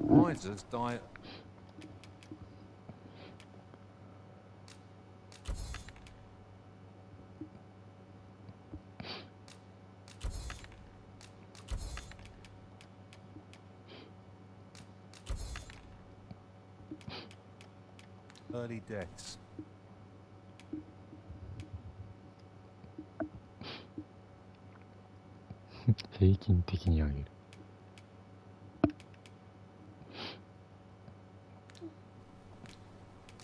Misers die. Early deaths. 平均的に上げる。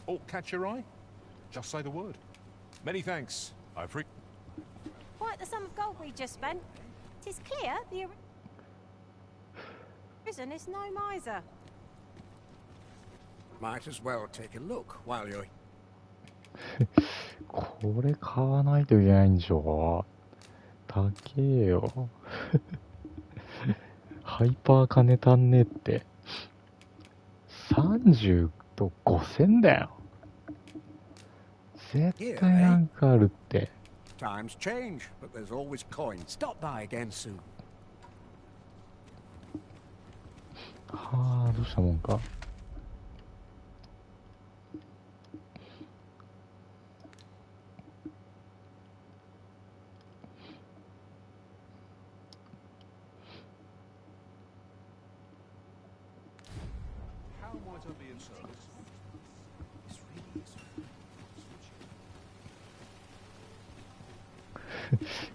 Oh, catch your eye? Just say the word. Many thanks. I appreciate. Quite the sum of gold we just spent. 'Tis clear the prison is no miser. Might as well take a look while you're... これ買わないといけないんでしょ。高えよ。ハイパー金足んねえって。30と5000だよ。絶対なんかあるって。Times change, but there's always coins. Stop by again soon. はあ、どうしたもんか。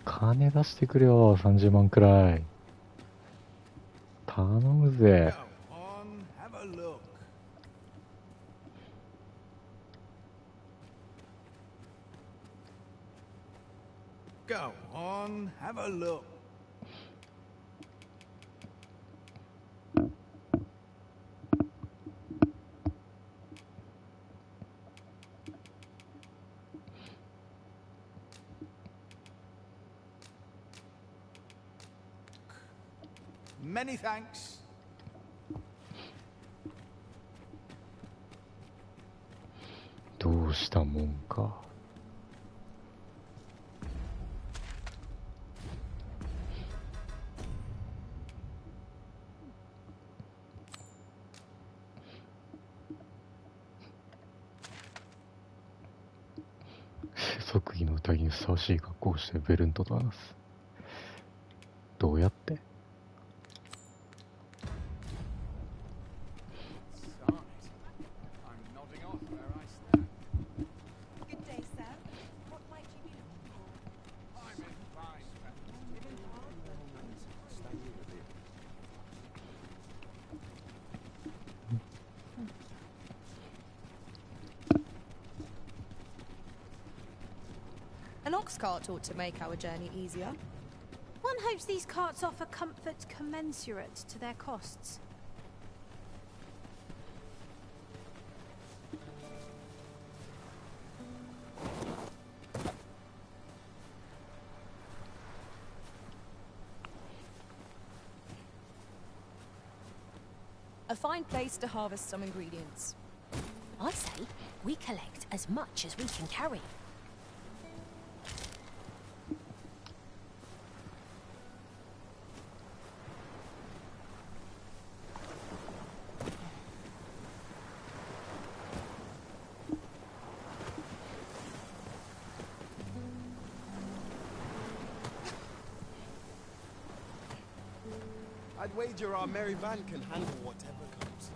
金出してくれよ、30万くらい。頼むぜ。Go on, have a look. Many thanks. どうしたもんか。即位の宴にふさわしい格好をしてベルントと話す。どうやって？ An ox cart ought to make our journey easier. One hopes these carts offer comfort commensurate to their costs. A fine place to harvest some ingredients. I say we collect as much as we can carry. I'd wager our merry band can handle whatever comes.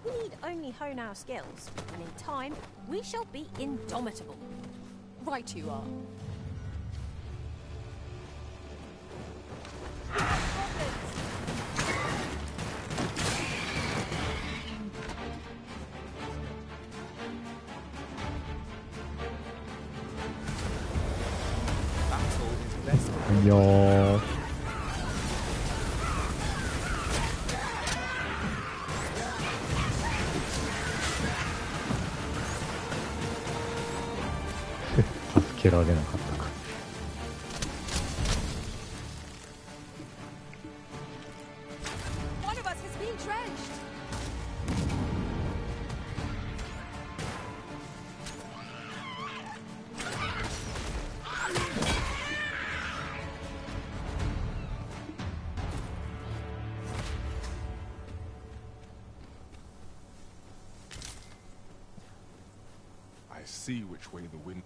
We need only hone our skills, and in time, we shall be indomitable. Right you are. Battle is best. Yeah. One of us has been drenched. I see which way the wind...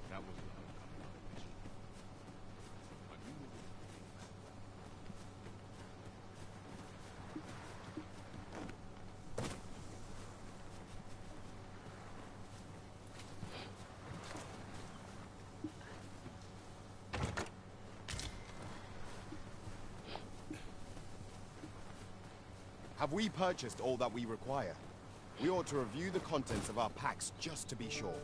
That was an uncommon mission. I knew it was Have we purchased all that we require? We ought to review the contents of our packs just to be sure.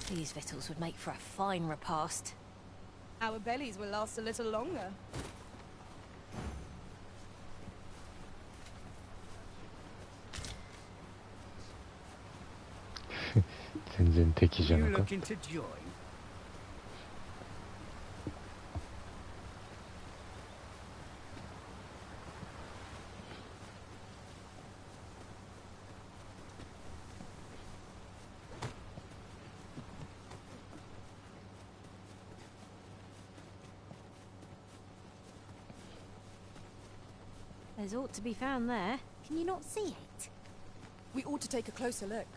These victuals would make for a fine repast. Our bellies will last a little longer. You looking to join? There's aught to be found there. Can you not see it? We ought to take a closer look.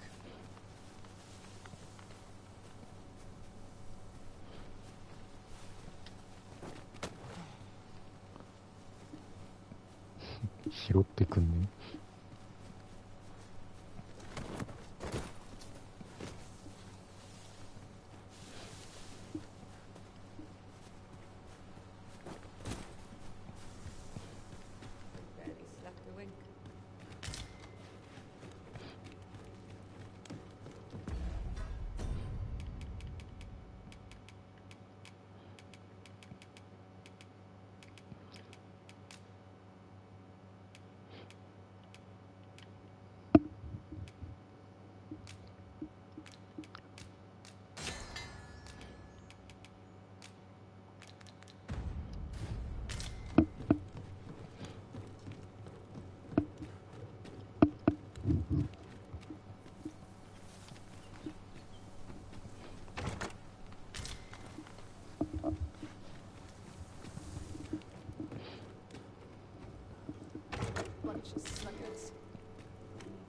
sluggers.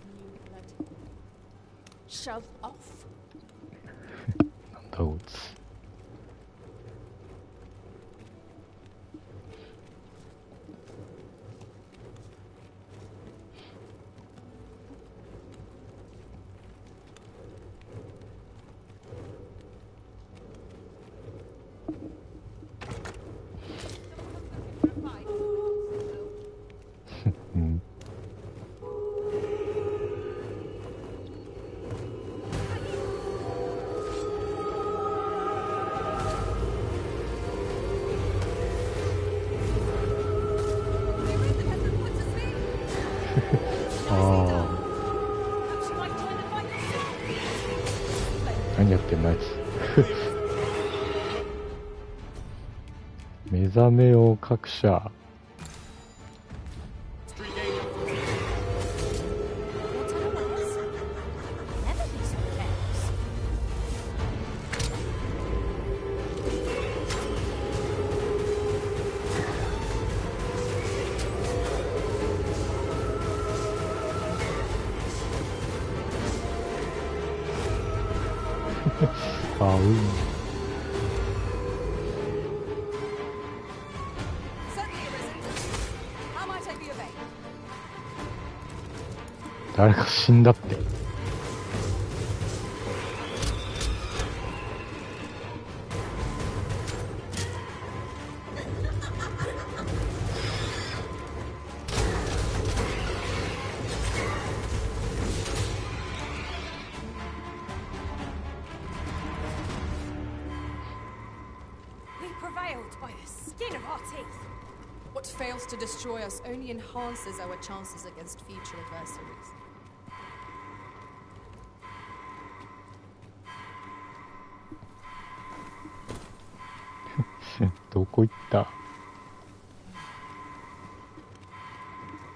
New blood. Shove off. なんだこいつ。うん。ああ。何やってんのあいつ。目覚めよ各社。あうん。誰か死んだって。We prevailed by the skin of our teeth. What fails to destroy us only enhances our chances against future adversaries.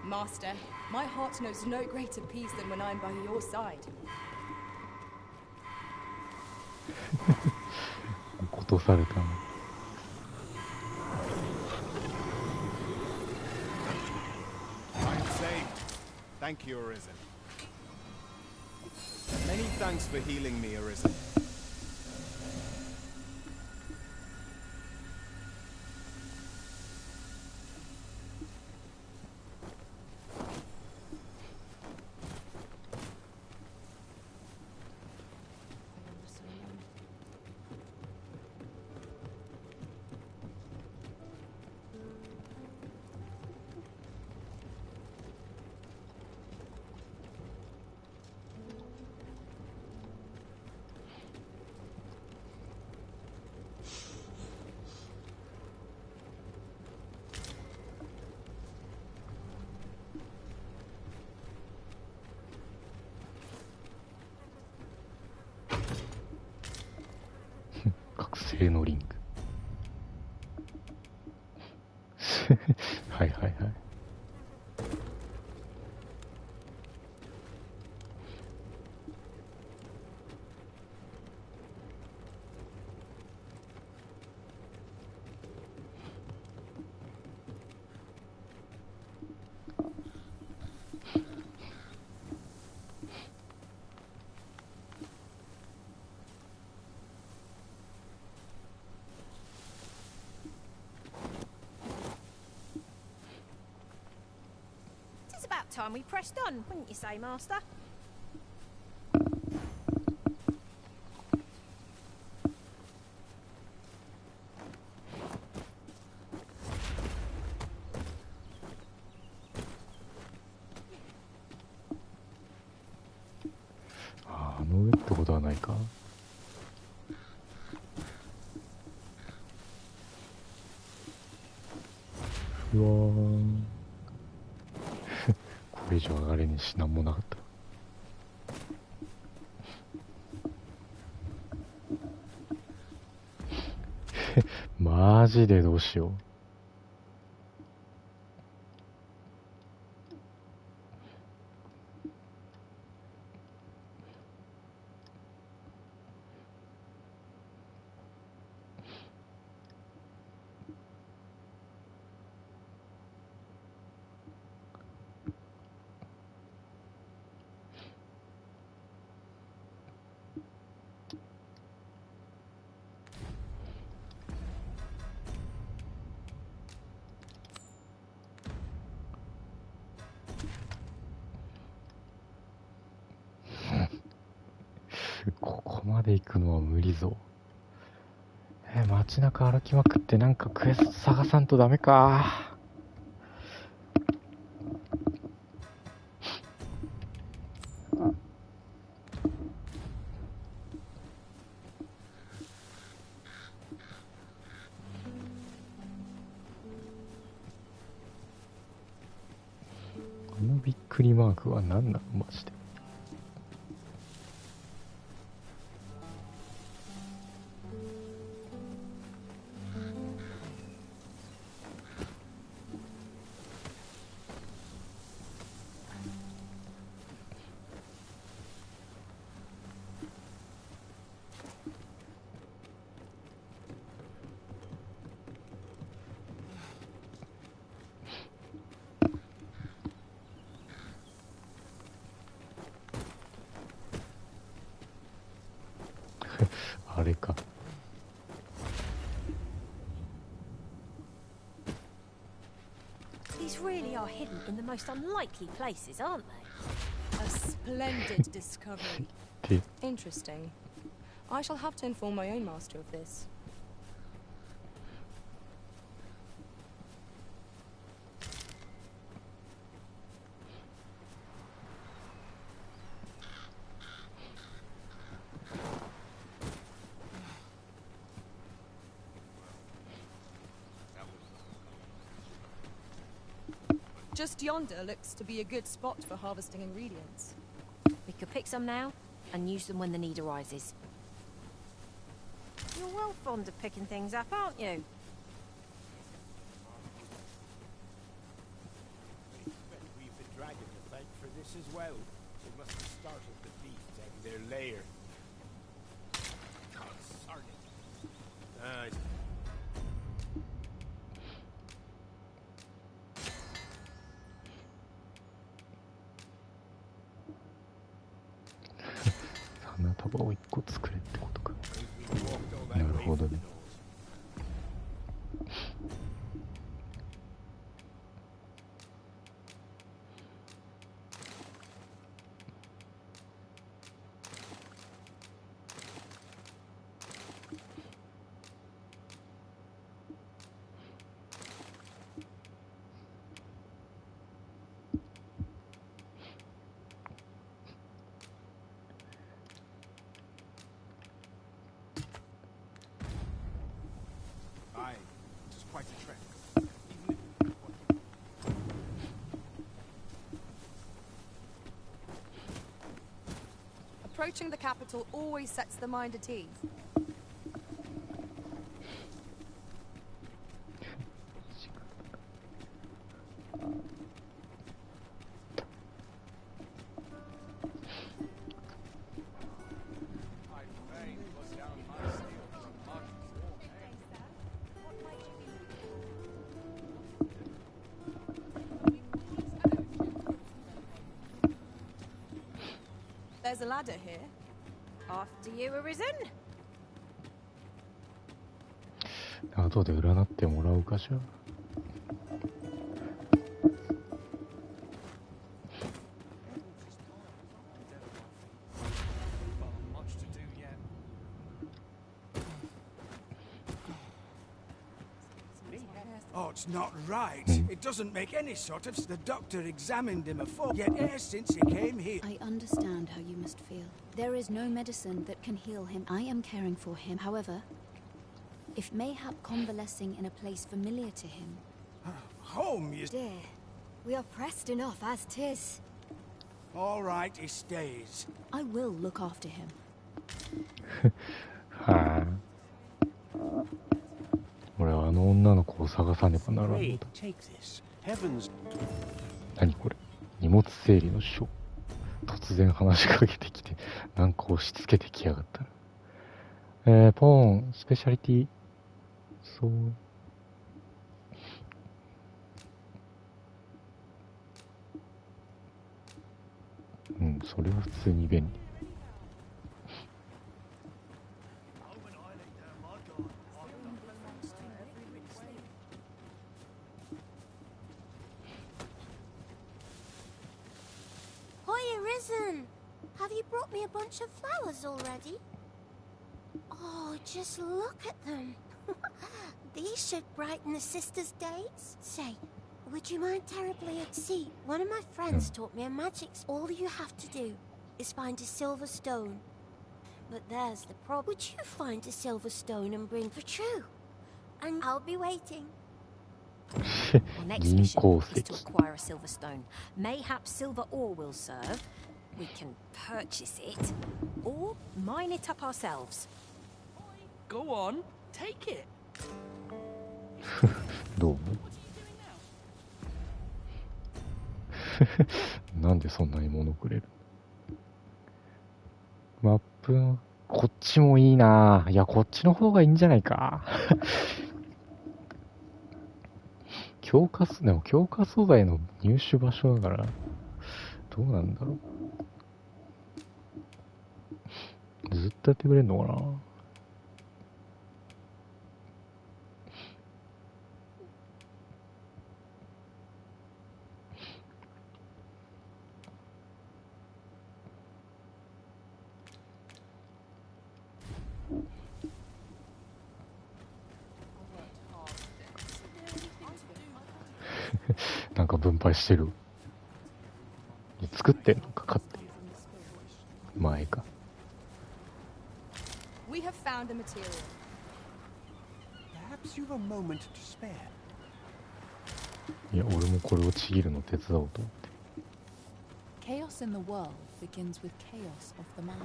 Master, my heart knows no greater peace than when I'm by your side. ことされたな。I'm saved. Thank you, Arisen. Many thanks for healing me, Arisen.のリンクはいはいはい。It's about time we pressed on, wouldn't you say, Master?あの上ってことはないか。うわーこれ以上上がれにしなんもなかった。マジでどうしよう。こまで行くのは無理ぞ。街中歩きまくってなんかクエスト探さんとダメか。このびっくりマークは何なのマジで。あれか。These really are hidden in the most unlikely places, aren't they? A splendid discovery. Interesting. I shall have to inform my own master of this. Just yonder looks to be a good spot for harvesting ingredients. We could pick some now and use them when the need arises. You're well fond of picking things up, aren't you? We've the dragon to thank for this as well. It must have startled the beasts out of their lair. Concern it.花束を1個作れってことか。なるほどね。Quite a trek. Approaching the capital always sets the mind at ease. There's a ladder here. After you arisen? 後で占ってもらおうかしら。Oh, it's not right. It doesn't make any sort of... The doctor examined him afore, yet ever since he came here... I understand how you must feel. There is no medicine that can heal him. I am caring for him. However, if mayhap convalescing in a place familiar to him... Home, you... Dear, we are pressed enough as 'tis. All right, he stays. I will look after him. はあ。俺はあの女の子を探さねばならんのだ。何これ、荷物整理の書。突然話しかけてきてなんか押し付けてきやがったな。ポーンスペシャリティそう。うん、それは普通に便利。Hiya, Risen! Have you brought me a bunch of flowers already? Oh, just look at them. These should brighten the sisters' days. Say, would you mind terribly? See, one of my friends taught me a magic. All you have to do is find a silver stone. But there's the problem. Would you find a silver stone and bring for true? And I'll be waiting. Our next mission is to acquire a silver stone. Mayhap silver ore will serve. We can purchase it, or mine it up ourselves. Go on, take it. どうなんでそんなに物くれる？マップのこっちもいいな。いや、こっちの方がいいんじゃないか。でも強化素材の入手場所だから、どうなんだろう。ずっとやってくれんのかな。なんか分配してる。作ってんのか買って前か。We have found a material. Perhaps you've a moment to spare. いや、俺もこれをちぎるの手伝おうと思って。Chaos in the world begins with chaos of the mind.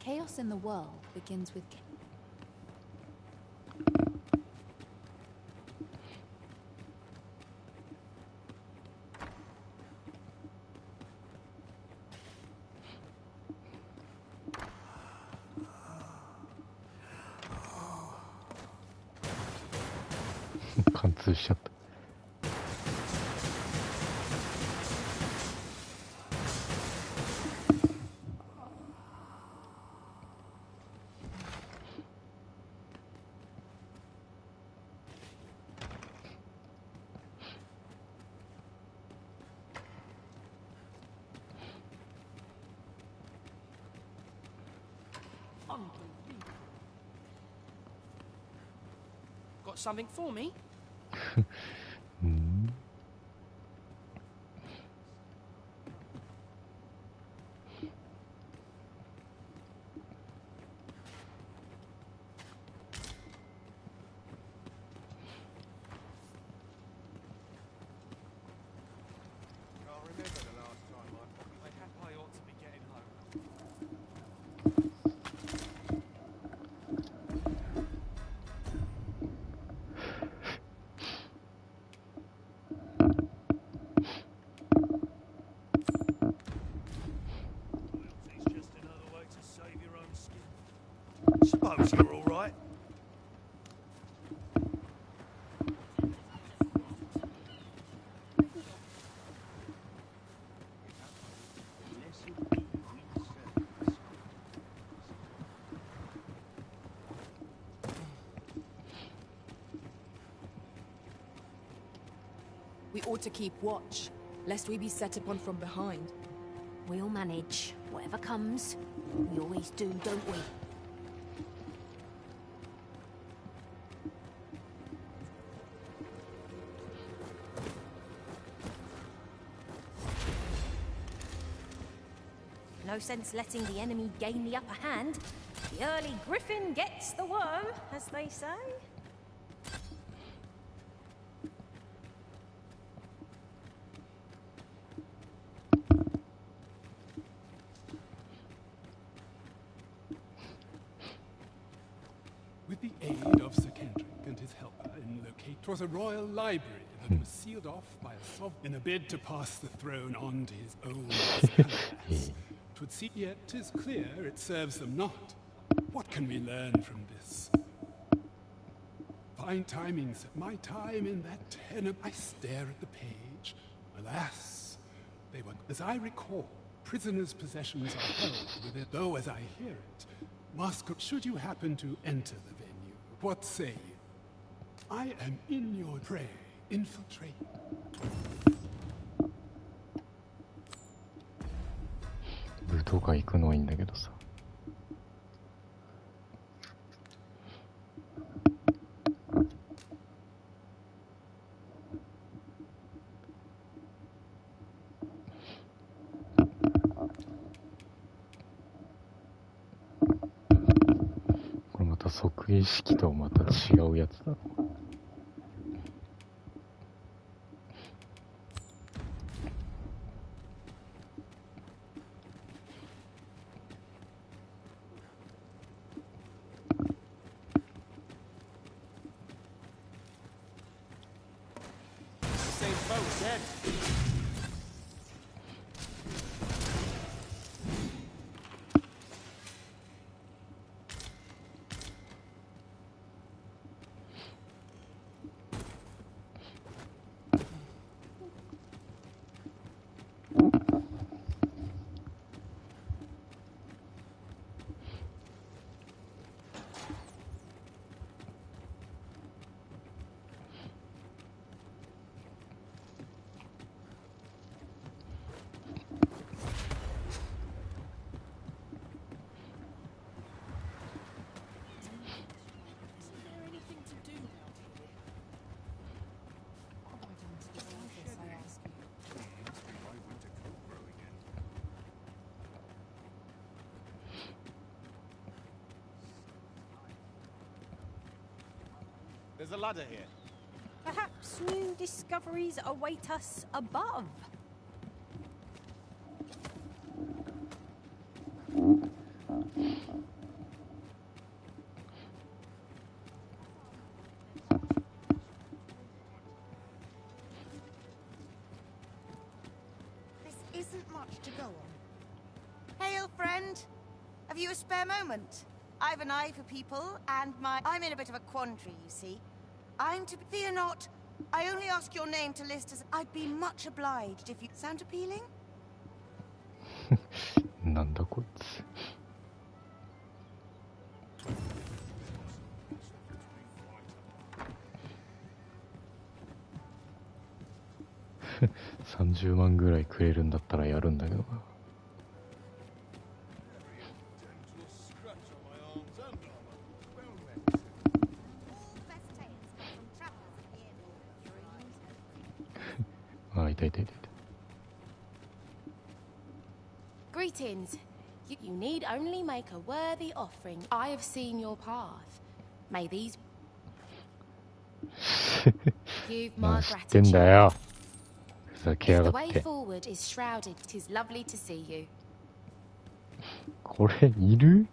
Chaos in the world begins with貫通しちゃった。Got something for me? We ought to keep watch, lest we be set upon from behind. We'll manage. Whatever comes, we always do, don't we? No sense letting the enemy gain the upper hand. The early griffin gets the worm, as they say. With the aid of Sir Kendrick and his helper in locate, 'twas a royal library that was sealed off by a sovereign in a bid to pass the throne on to his own palace. 'Twould seem yet 'tis clear it serves them not. What can we learn from this? Fine timings at my time in that tenement. I stare at the page. Alas, they were, as I recall, prisoners' possessions are held with it. Though, as I hear it, Master, should you happen to enter the venue, what say you? I am in your prey. Infiltrate. 武道館行くのはいいんだけどさ。これまた即位式とまた違うやつだろ。There's a ladder here. Perhaps new discoveries await us above. This isn't much to go on. Hail, friend. Have you a spare moment? I've an eye for people, and I'm in a bit of a quandary, you see. I'm to fear not. I only ask your name to list as I'd be much obliged if you sound appealing. なんだこいつ。30万ぐらいくれるんだったらやるんだけどな。あ、いたいたいたいた。Greetings. You need only make a worthy offering. I have seen your path. May these... You've my 知ってんだよ。ふざけや If が the っ way て。 forward is shrouded, 'tis lovely to see you. これいる？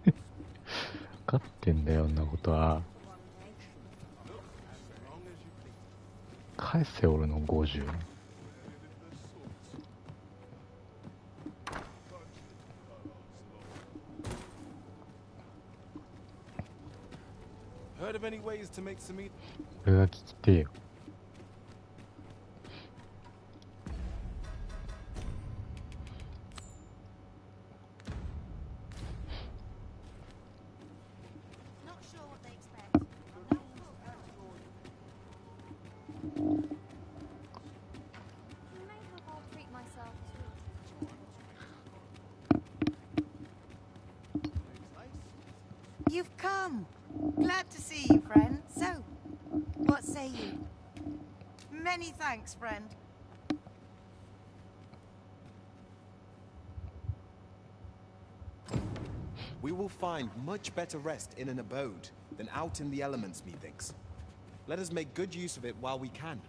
分かってんだよ、んなことは。返せ俺の50。Heard of any ways to make some meat? 俺が聞きてえよ。You've come. Glad to see you, friend. So, what say you? Many thanks, friend. We will find much better rest in an abode than out in the elements, methinks. Let us make good use of it while we can.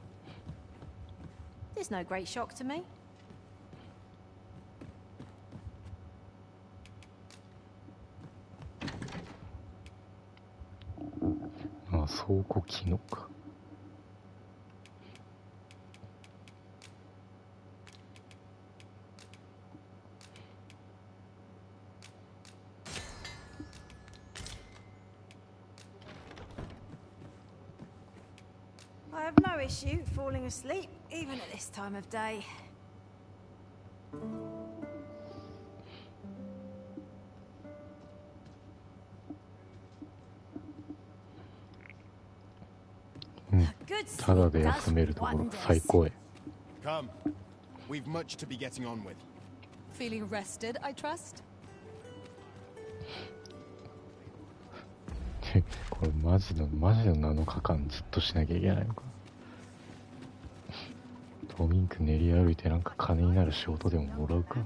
There's no great shock to me. あ、倉庫機能か。I have no issue falling asleep, even at this time of day. ただで休めるところ最高へ。Come. We've much to be getting on with. Feeling rested, I trust? これマジの7日間ずっとしなきゃいけないのか。ドミンク練り歩いてなんか金になる仕事でももらうか。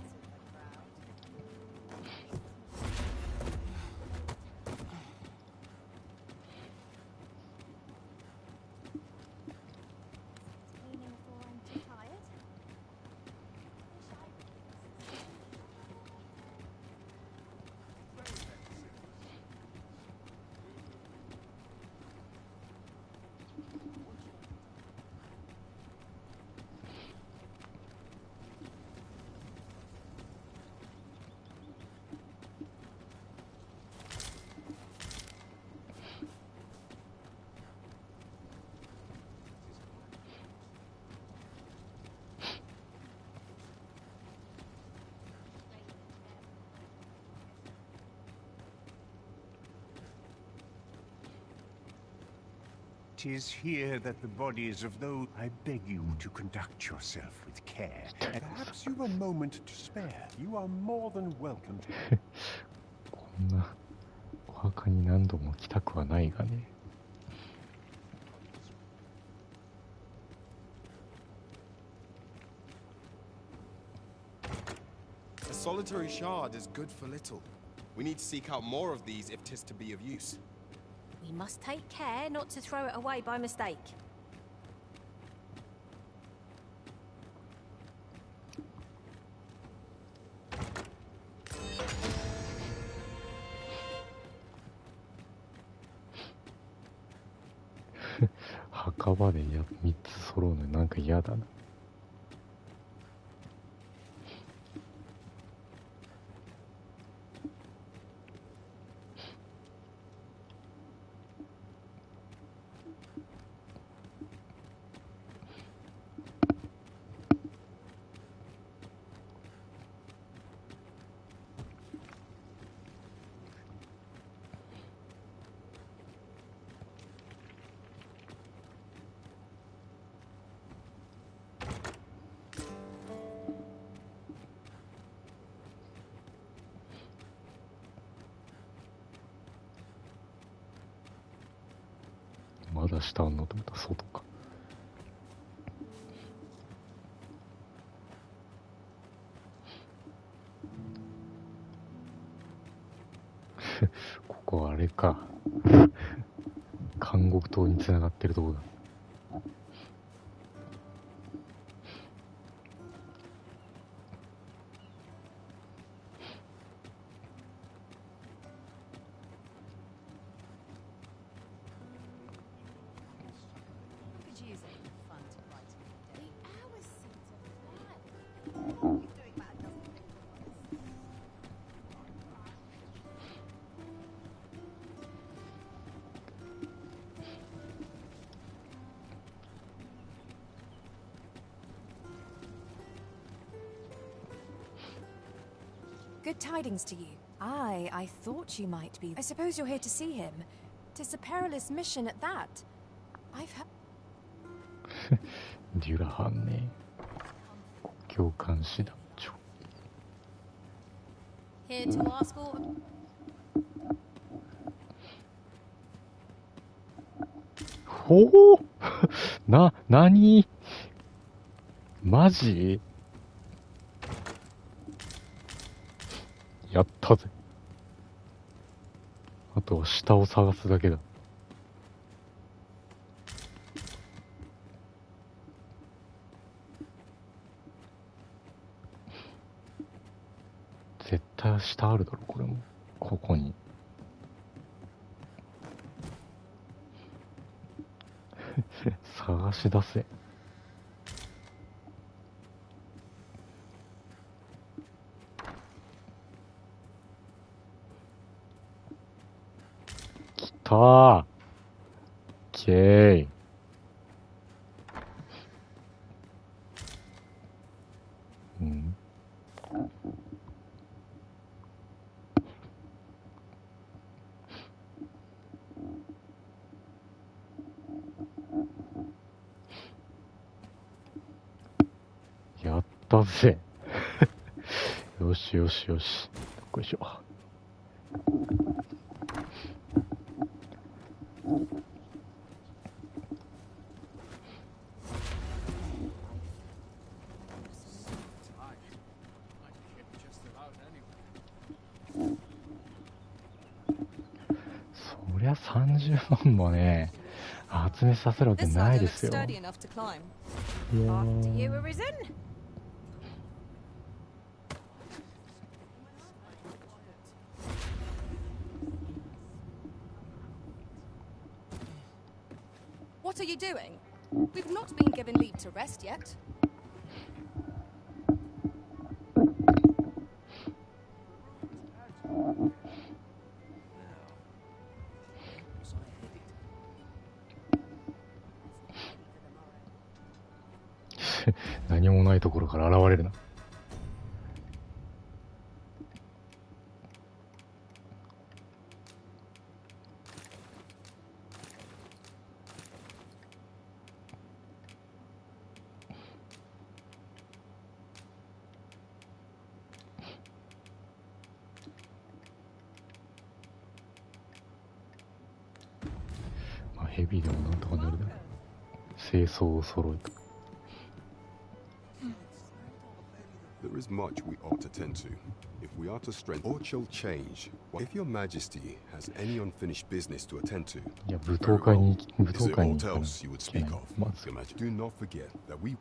'Tis here that the bodies of those... I beg you to conduct yourself with care. And perhaps you've a moment to spare. You are more than welcome to... こんなお墓に何度も来たくはないがね。A solitary shard is good for little. We need to seek out more of these if 'tis to be of use. We must take care not to throw it away by mistake. Huh. 墓場で3つ揃うのなんか嫌だな。まだ下あんのと思ったら外か。ここあれか。監獄島に繋がってるとこだ。Good tidings to you. Aye, I thought you might be. I suppose you're here to see him. 'Tis a perilous mission at that. I've heard... デュラハンね。教官師団長。Here to ask for... ほう何マジやったぜ。あとは下を探すだけだ。絶対下あるだろ、これも。ここに。探し出せ。来たー。ケーイ。うん。たぜ。よしよしよし。どっこいしょ。そりゃ30万もね、集めさせるわけ This ない ladder で looks すよ。 sturdy enough to climb. いや After you, ー Arisen. What are you doing? We've not been given leave to rest yet. "何もないところから現れるな。まあヘビーでもなんとかなるだろう。清掃を揃えた。There is much we ought to tend to. If we are to strengthen or shall change, if your majesty has any unfinished business to attend to, いや、舞踏会に、舞 is 踏 it 会に aught 行かな else you would きゃいけ speak ない。 of? まず、 Your Majesty, do not forget that we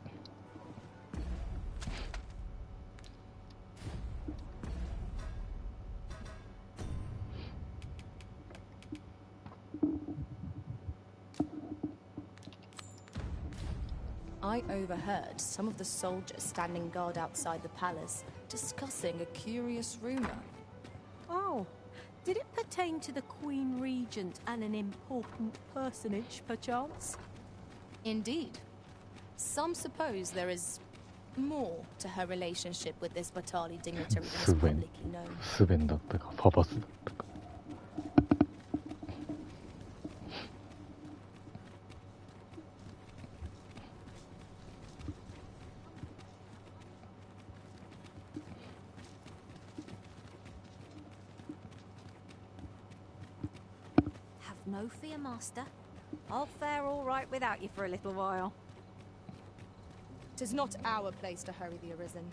I overheard some of the soldiers standing guard outside the palace discussing a curious rumor. Oh, did it pertain to the Queen Regent and an important personage, perchance? Indeed. Some suppose there is more to her relationship with this Batali dignitary than is スベン publicly known. スベンだったかパパスだったか。 Have no fear, Master. I'll fare all right without you for a little while. 'Tis not our place to hurry the Arisen.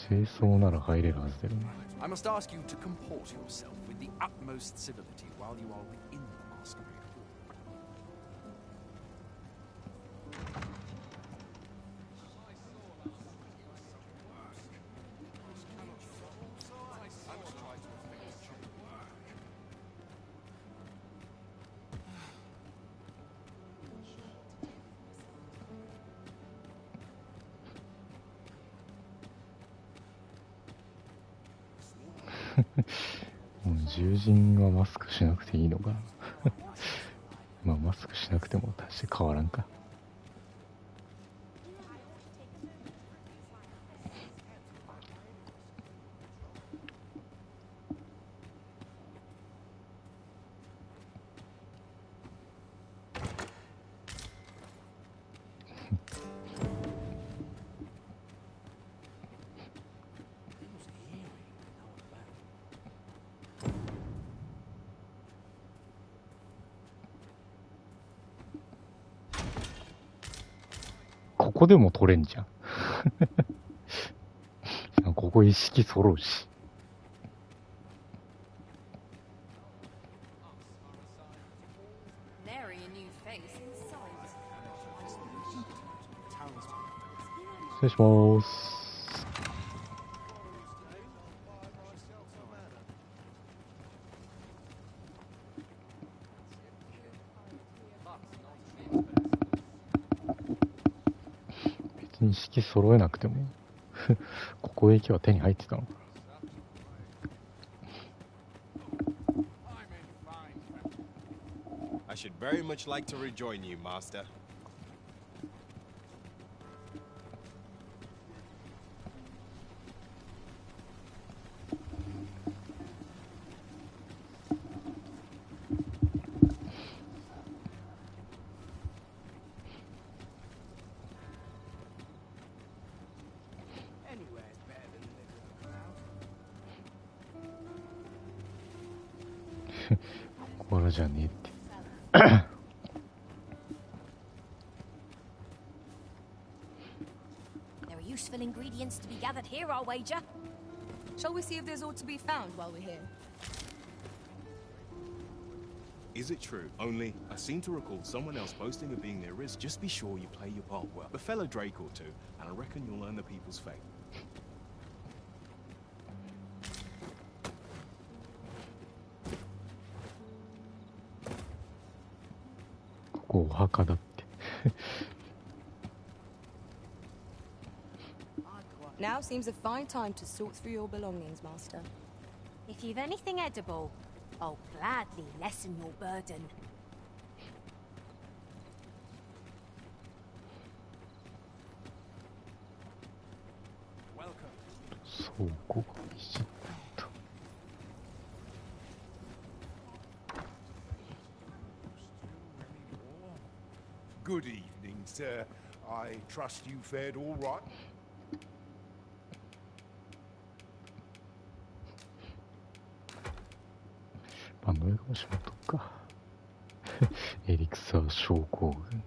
清掃なら入れるはずだよね。 I must ask you to comport yourself with the utmost civility while you are within the masquerade hall. .もう獣人はマスクしなくていいのかな。まあマスクしなくても大して変わらんか。ここでも取れんじゃん。ここ意識揃うし。Nary a new face in sight. 失礼します。別に意識揃えなくてもここへ行けば手に入ってたのかな。 I should very much like to rejoin you, Master. わらじゃねえって。There are useful ingredients to be gathered here, I'll wager. Shall we see if there's aught to be found while we're here? Is it true? Only, I seem to recall someone else boasting of being there is. Just be sure you play your part well. A fellow Drake or two, and I reckon you'll earn the people's fate. ここお墓だって。Now seems a fine time to sort through your belongings, Master. If you've anything edible, I'll gladly lessen your burden. 倉庫がいじった。Good evening, sir. I trust you fared all right? バンド映画もしまっとくか。エリクサー症候群。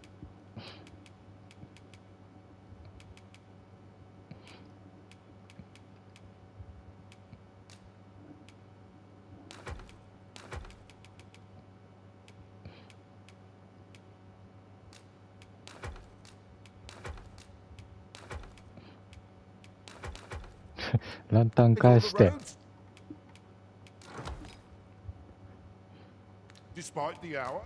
ランタン返して。Despite the hour?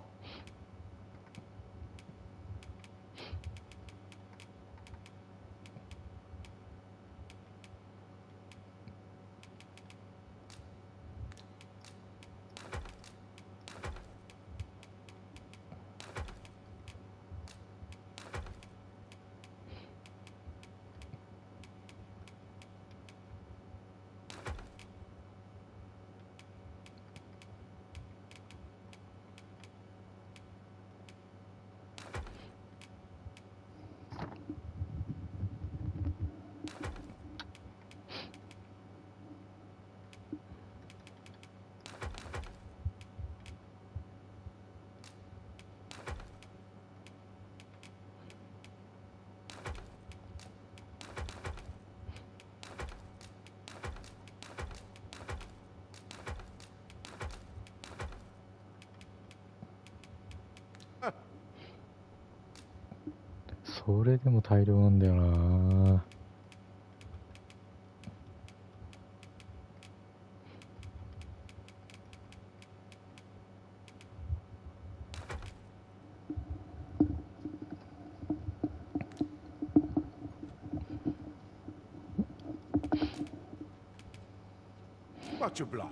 それでも大量なんだよな。Much obliged.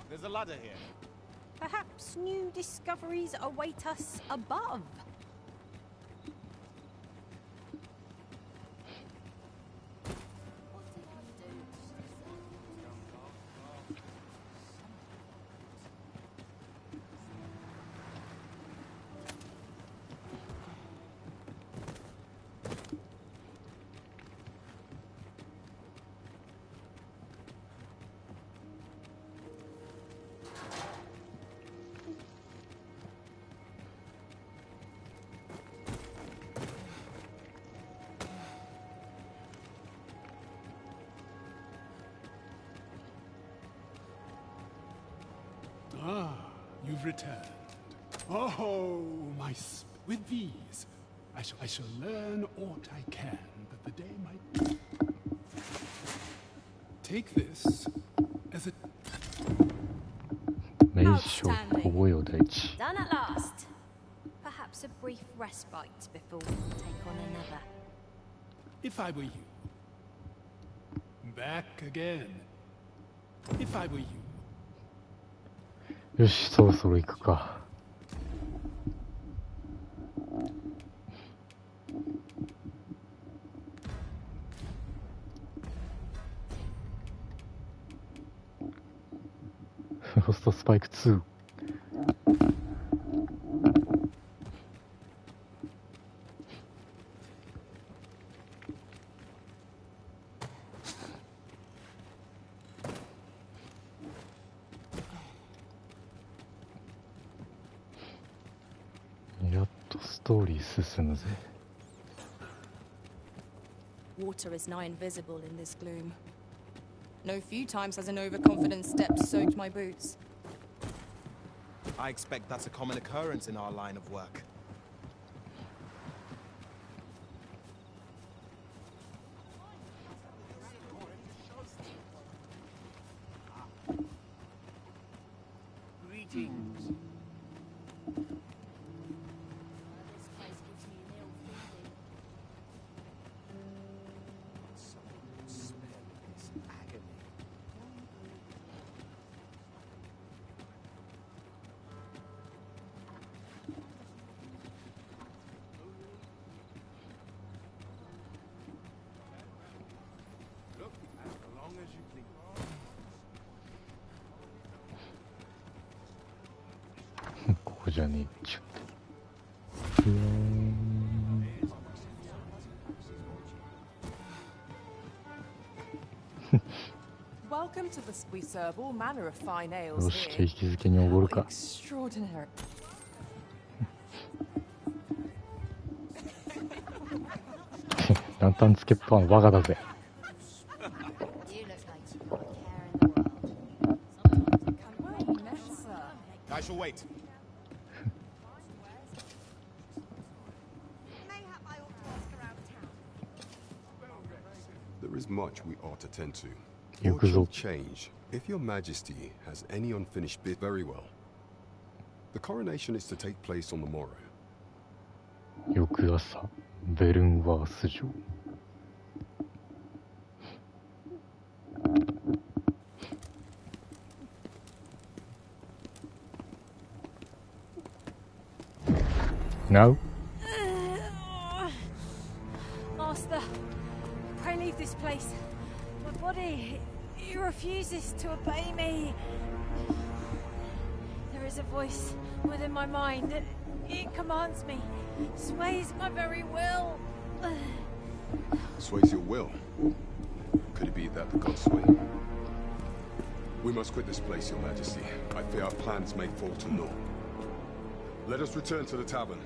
There's a ladder here. Perhaps new discoveries await us above. Ah, you've returned. Oh, with these, I shall learn aught I can that the day might... Take this as a... Done at last. Perhaps a brief respite before we take on another. If I were you. Back again. If I were you. よし、そろそろ行くか。フロストスパイク2。トーリー進むぜ。 Water is nigh invisible in this gloom. No few times has an overconfident step soaked my boots. I expect that's a common occurrence in our line of work. Greetings.ここじゃねえっちゅって。 Welcome to this. We serve all manner of fine よ ales し、 here. 景気づけにおごるか。 Extraordinary. ランタンつけっぱのバカだぜ。 I shall wait. There is much we ought to tend to. You Or could shall look. change. If your majesty has any unfinished bit, very well. The coronation is to take place on the morrow. 翌朝、ベルンワース城。 No? Master, pray leave this place. My body, it refuses to obey me. There is a voice within my mind. It commands me, sways my very will. Sways your will. Could it be that the gods sway? We must quit this place, your majesty. I fear our plans may fall to naught. Let us return to the tavern.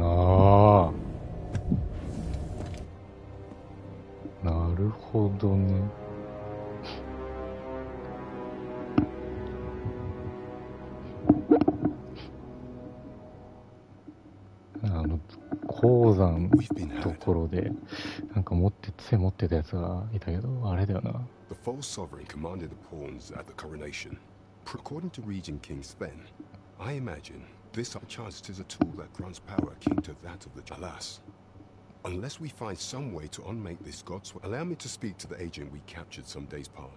Ah. なるほどね。鉱山のところでなんか杖持ってたやつがいたけど、あれだよな。 The false sovereign commanded the pawns at the coronation. According to Regent King Sven, I imagine this chance is a tool that grants power akin to that of the alas. Unless we find some way to unmake this god's allow me to speak to the agent we captured some days past.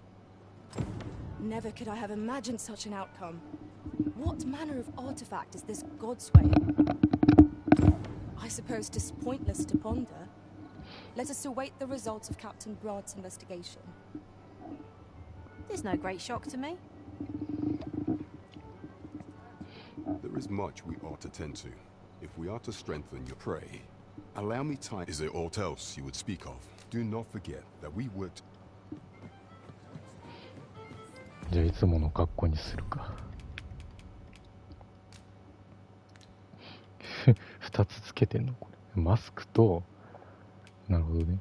Never could I have imagined such an outcome. What manner of artifact is this Godsway? I suppose 'tis pointless to ponder. Let us await the results of Captain Brant's investigation. There's no great shock to me. There is much we ought to tend to. If we are to strengthen your prey, allow me time. Is there aught else you would speak of? Do not forget that we worked. じゃあいつもの格好にするか。2つつけてんのこれ。マスクと、なるほどね。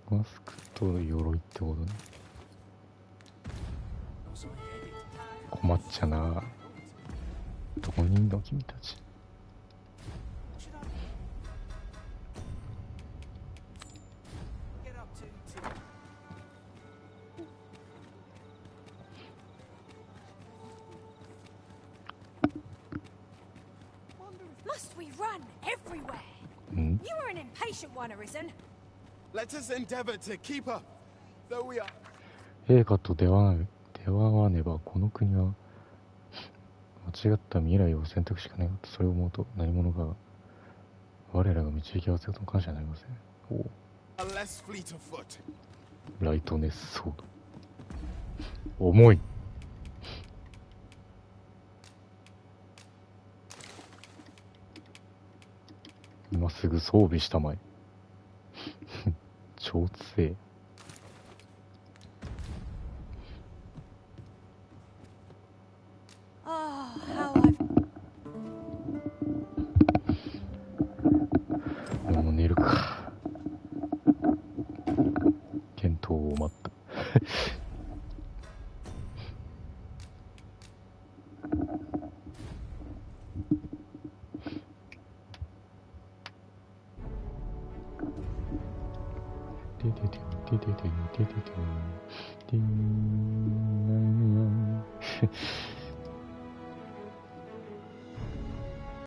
マスクと鎧ってことね。困っちゃな。どこにいんの君たち。Must we run everywhere? Hmm? You are an impatient one, Arisen. Let us endeavor to keep up, though we are. 陛下と出会わねばこの国は間違った未来を選択しかないと。それを思うと何者か我らが導き合わせるとも感謝になりません。おう A less fleet of foot. ライトネスソード。重い。今すぐ装備したまえ。超強え。Oh, how I've もう寝るか。検討を待った。